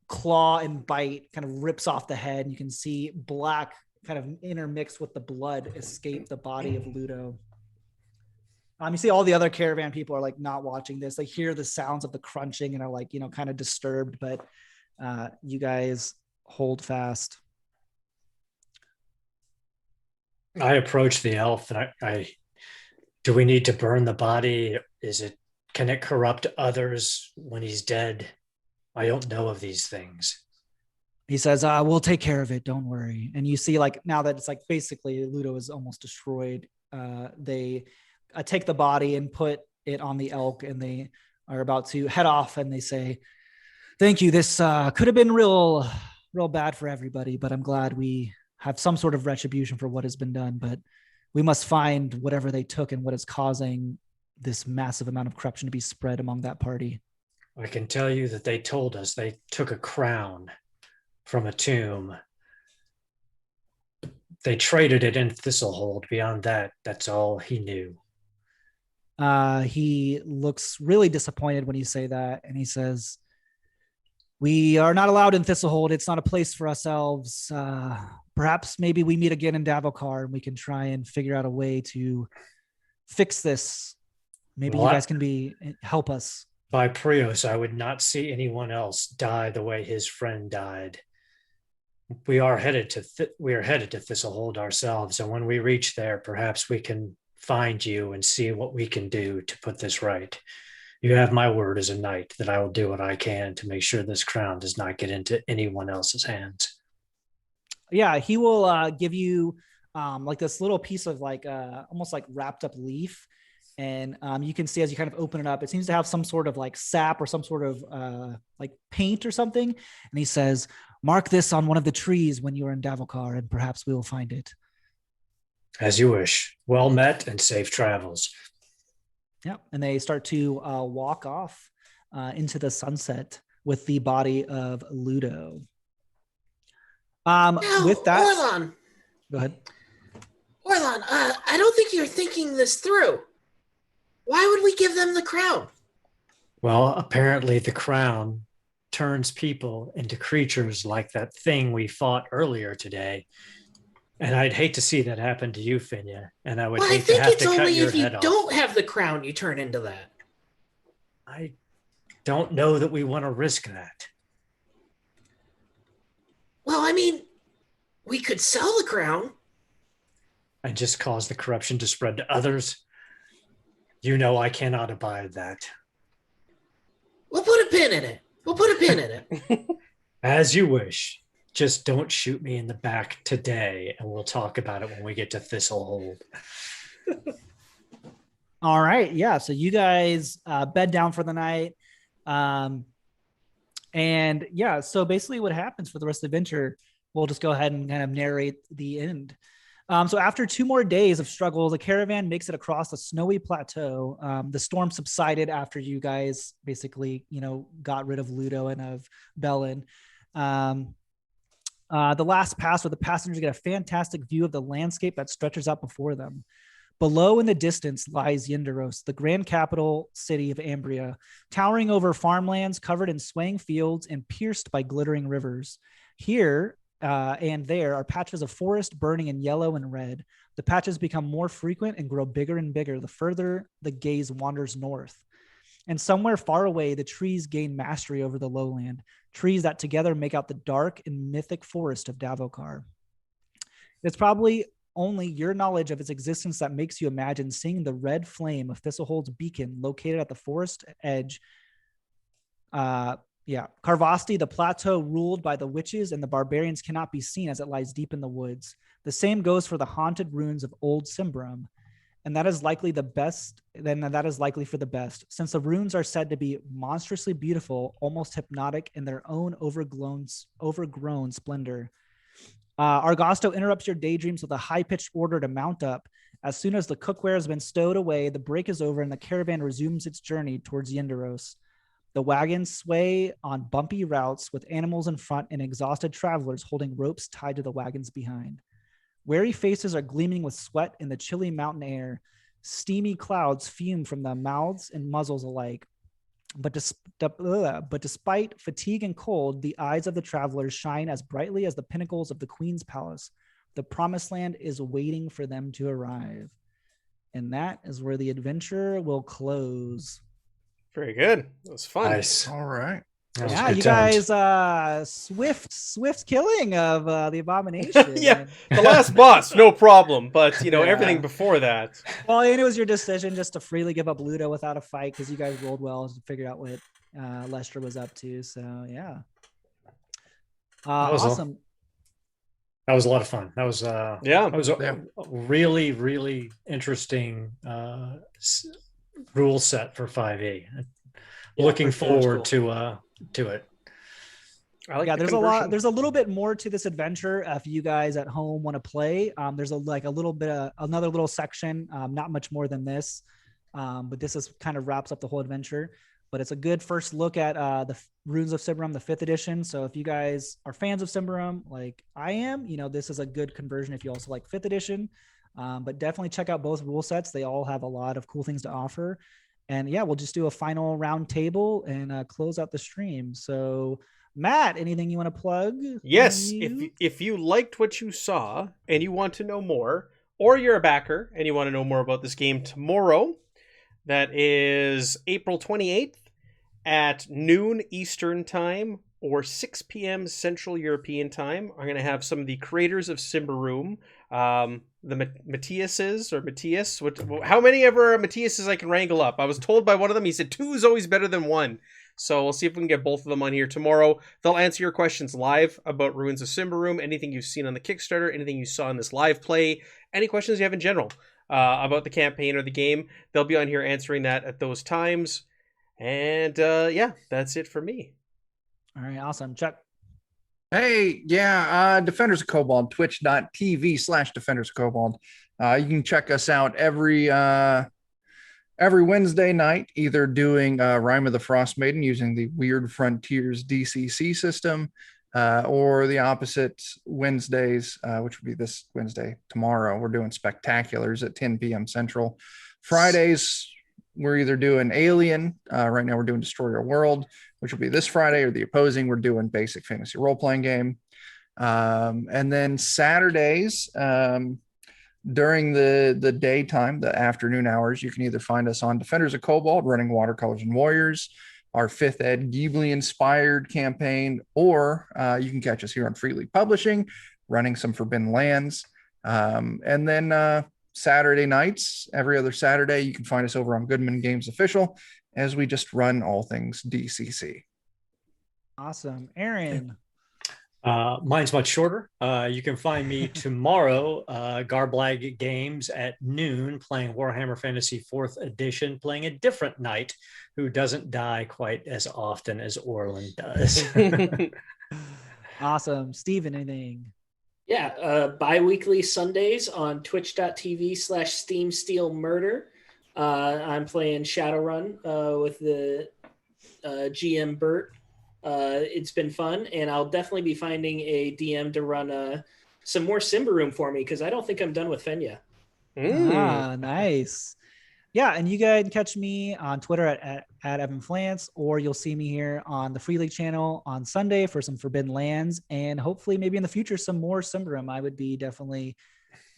claw and bite, kind of rips off the head. You can see black kind of intermixed with the blood escape the body of Ludo. You see all the other caravan people are like not watching this. They hear the sounds of the crunching and are like, kind of disturbed, but you guys hold fast. I approach the elf and I do we need to burn the body? Can it corrupt others when he's dead? I don't know of these things. He says, we'll take care of it. Don't worry. And you see, like, now that it's like basically Ludo is almost destroyed, they take the body and put it on the elk, and they are about to head off, and they say, thank you. This could have been real bad for everybody, but I'm glad we have some sort of retribution for what has been done. But we must find whatever they took and what is causing this massive amount of corruption to be spread among that party. I can tell you that they told us they took a crown from a tomb. They traded it in Thistlehold. Beyond that, that's all he knew. He looks really disappointed when you say that, and he says, we are not allowed in Thistlehold. It's not a place for us elves. Perhaps maybe we meet again in Davokar and we can try and figure out a way to fix this. Maybe you guys can help us. By Prios, I would not see anyone else die the way his friend died. We are headed to Thistlehold ourselves, and when we reach there, perhaps we can find you and see what we can do to put this right. You have my word as a knight that I will do what I can to make sure this crown does not get into anyone else's hands. Yeah, he will give you like this little piece of like almost like wrapped up leaf. And you can see as you kind of open it up, it seems to have some sort of like sap or some sort of like paint or something. And he says, mark this on one of the trees when you are in Davokar, and perhaps we will find it. As you wish. Well met and safe travels. Yeah. And they start to walk off into the sunset with the body of Ludo. With that, Orlan. Go ahead. Orlan, I don't think you're thinking this through. Why would we give them the crown? Well, apparently the crown turns people into creatures like that thing we fought earlier today. And I'd hate to see that happen to you, Finya. And I would hate to have to cut your head off. I think it's only if you don't have the crown you turn into that. I don't know that we want to risk that. Well, I mean, we could sell the crown. And just cause the corruption to spread to others. You know I cannot abide that. We'll put a pin in it. As you wish. Just don't shoot me in the back today, and we'll talk about it when we get to Thistlehold. All right. Yeah. So you guys bed down for the night. And yeah, so basically what happens for the rest of the adventure, we'll just go ahead and kind of narrate the end. So after 2 more days of struggle, the caravan makes it across the snowy plateau. The storm subsided after you guys basically, got rid of Ludo and of Bellin. The last pass where the passengers get a fantastic view of the landscape that stretches out before them. Below in the distance lies Yenderos, the grand capital city of Ambria, towering over farmlands covered in swaying fields and pierced by glittering rivers. Here and there are patches of forest burning in yellow and red. The patches become more frequent and grow bigger and bigger the further the gaze wanders north. And somewhere far away, the trees gain mastery over the lowland, trees that together make out the dark and mythic forest of Davokar. It's probably only your knowledge of its existence that makes you imagine seeing the red flame of Thistlehold's beacon located at the forest edge. Carvasti, the plateau ruled by the witches and the barbarians, cannot be seen as it lies deep in the woods. The same goes for the haunted ruins of Old Symbaroum. And that is likely for the best, since the runes are said to be monstrously beautiful, almost hypnotic in their own overgrown splendor. Argosto interrupts your daydreams with a high-pitched order to mount up. As soon as the cookware has been stowed away, the break is over and the caravan resumes its journey towards Yenderos. The wagons sway on bumpy routes with animals in front and exhausted travelers holding ropes tied to the wagons behind. Weary faces are gleaming with sweat in the chilly mountain air. Steamy clouds fume from the mouths and muzzles alike. But despite fatigue and cold, the eyes of the travelers shine as brightly as the pinnacles of the Queen's palace. the promised land is waiting for them to arrive. And that is where the adventure will close. Very good. That was fun. Nice. All right. That was Yeah, good you times. guys, swift killing of the abomination. Yeah, the last boss, no problem. But, Yeah. everything before that. Well, and it was your decision just to freely give up Ludo without a fight because you guys rolled well and figured out what Lester was up to. So, yeah. was Awesome. That was a lot of fun. That was Yeah. that was a really, really interesting rule set for 5e. Looking for sure. That's forward cool. to it. I like Yeah, the there's conversion. there's a little bit more to this adventure if you guys at home want to play. There's a little bit of another little section, not much more than this, but this is kind of wraps up the whole adventure. But it's a good first look at the Ruins of Symbaroum, the 5th edition. So if you guys are fans of Symbaroum like I am, this is a good conversion if you also like 5th edition. But definitely check out both rule sets. They all have a lot of cool things to offer. And yeah, we'll just do a final round table and close out the stream. So Matt, anything you want to plug? Yes, if you liked what you saw and you want to know more, or you're a backer and you want to know more about this game tomorrow, that is April 28th at noon Eastern Time or 6 p.m. Central European Time. I'm going to have some of the creators of Symbaroum, the Matthiases or Matthias. How many ever Matthiases I can wrangle up? I was told by one of them, he said 2 is always better than 1. So we'll see if we can get both of them on here tomorrow. They'll answer your questions live about Ruins of Symbaroum, anything you've seen on the Kickstarter, anything you saw in this live play, any questions you have in general about the campaign or the game. They'll be on here answering that at those times. And yeah, that's it for me. All right, awesome. Chuck. Hey, yeah, Defenders of Kobold, twitch.tv/Defenders of Kobold. You can check us out every Wednesday night, either doing Rime of the Frost Maiden using the Weird Frontiers DCC system, or the opposite Wednesdays, which would be this Wednesday, tomorrow. We're doing Spectaculars at 10 p.m. Central. Fridays, we're either doing Alien. Right now, we're doing Destroy Your World, which will be this Friday, or the opposing, we're doing Basic Fantasy Role-Playing Game. And then Saturdays, during the daytime, the afternoon hours, you can either find us on Defenders of Kobold, running Watercolors and Warriors, our 5th Ed Ghibli-inspired campaign, or you can catch us here on Free League Publishing, running some Forbidden Lands. And then Saturday nights, every other Saturday, you can find us over on Goodman Games Official, as we just run all things DCC. Awesome. Aaron. Mine's much shorter. You can find me tomorrow, Garblag Games at noon, playing Warhammer Fantasy 4th Edition, playing a different knight who doesn't die quite as often as Orlin does. Awesome. Steven, anything? Yeah, bi-weekly Sundays on twitch.tv/SteamSteelMurder. I'm playing Shadowrun with the GM Bert. It's been fun, and I'll definitely be finding a DM to run some more Symbaroum for me, because I don't think I'm done with Fenya. Nice. Yeah, and you guys can catch me on Twitter at Evan Flance, or you'll see me here on the Free League channel on Sunday for some Forbidden Lands, and hopefully maybe in the future some more Symbaroum. I would be definitely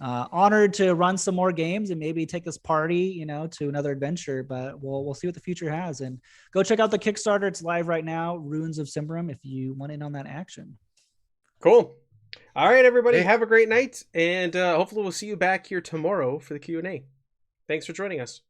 honored to run some more games and maybe take this party, to another adventure, but we'll see what the future has. And go check out the Kickstarter. It's live right now, Ruins of Symbaroum, if you want in on that action. Cool. All right, everybody, have a great night, and hopefully we'll see you back here tomorrow for the Q&A. Thanks for joining us.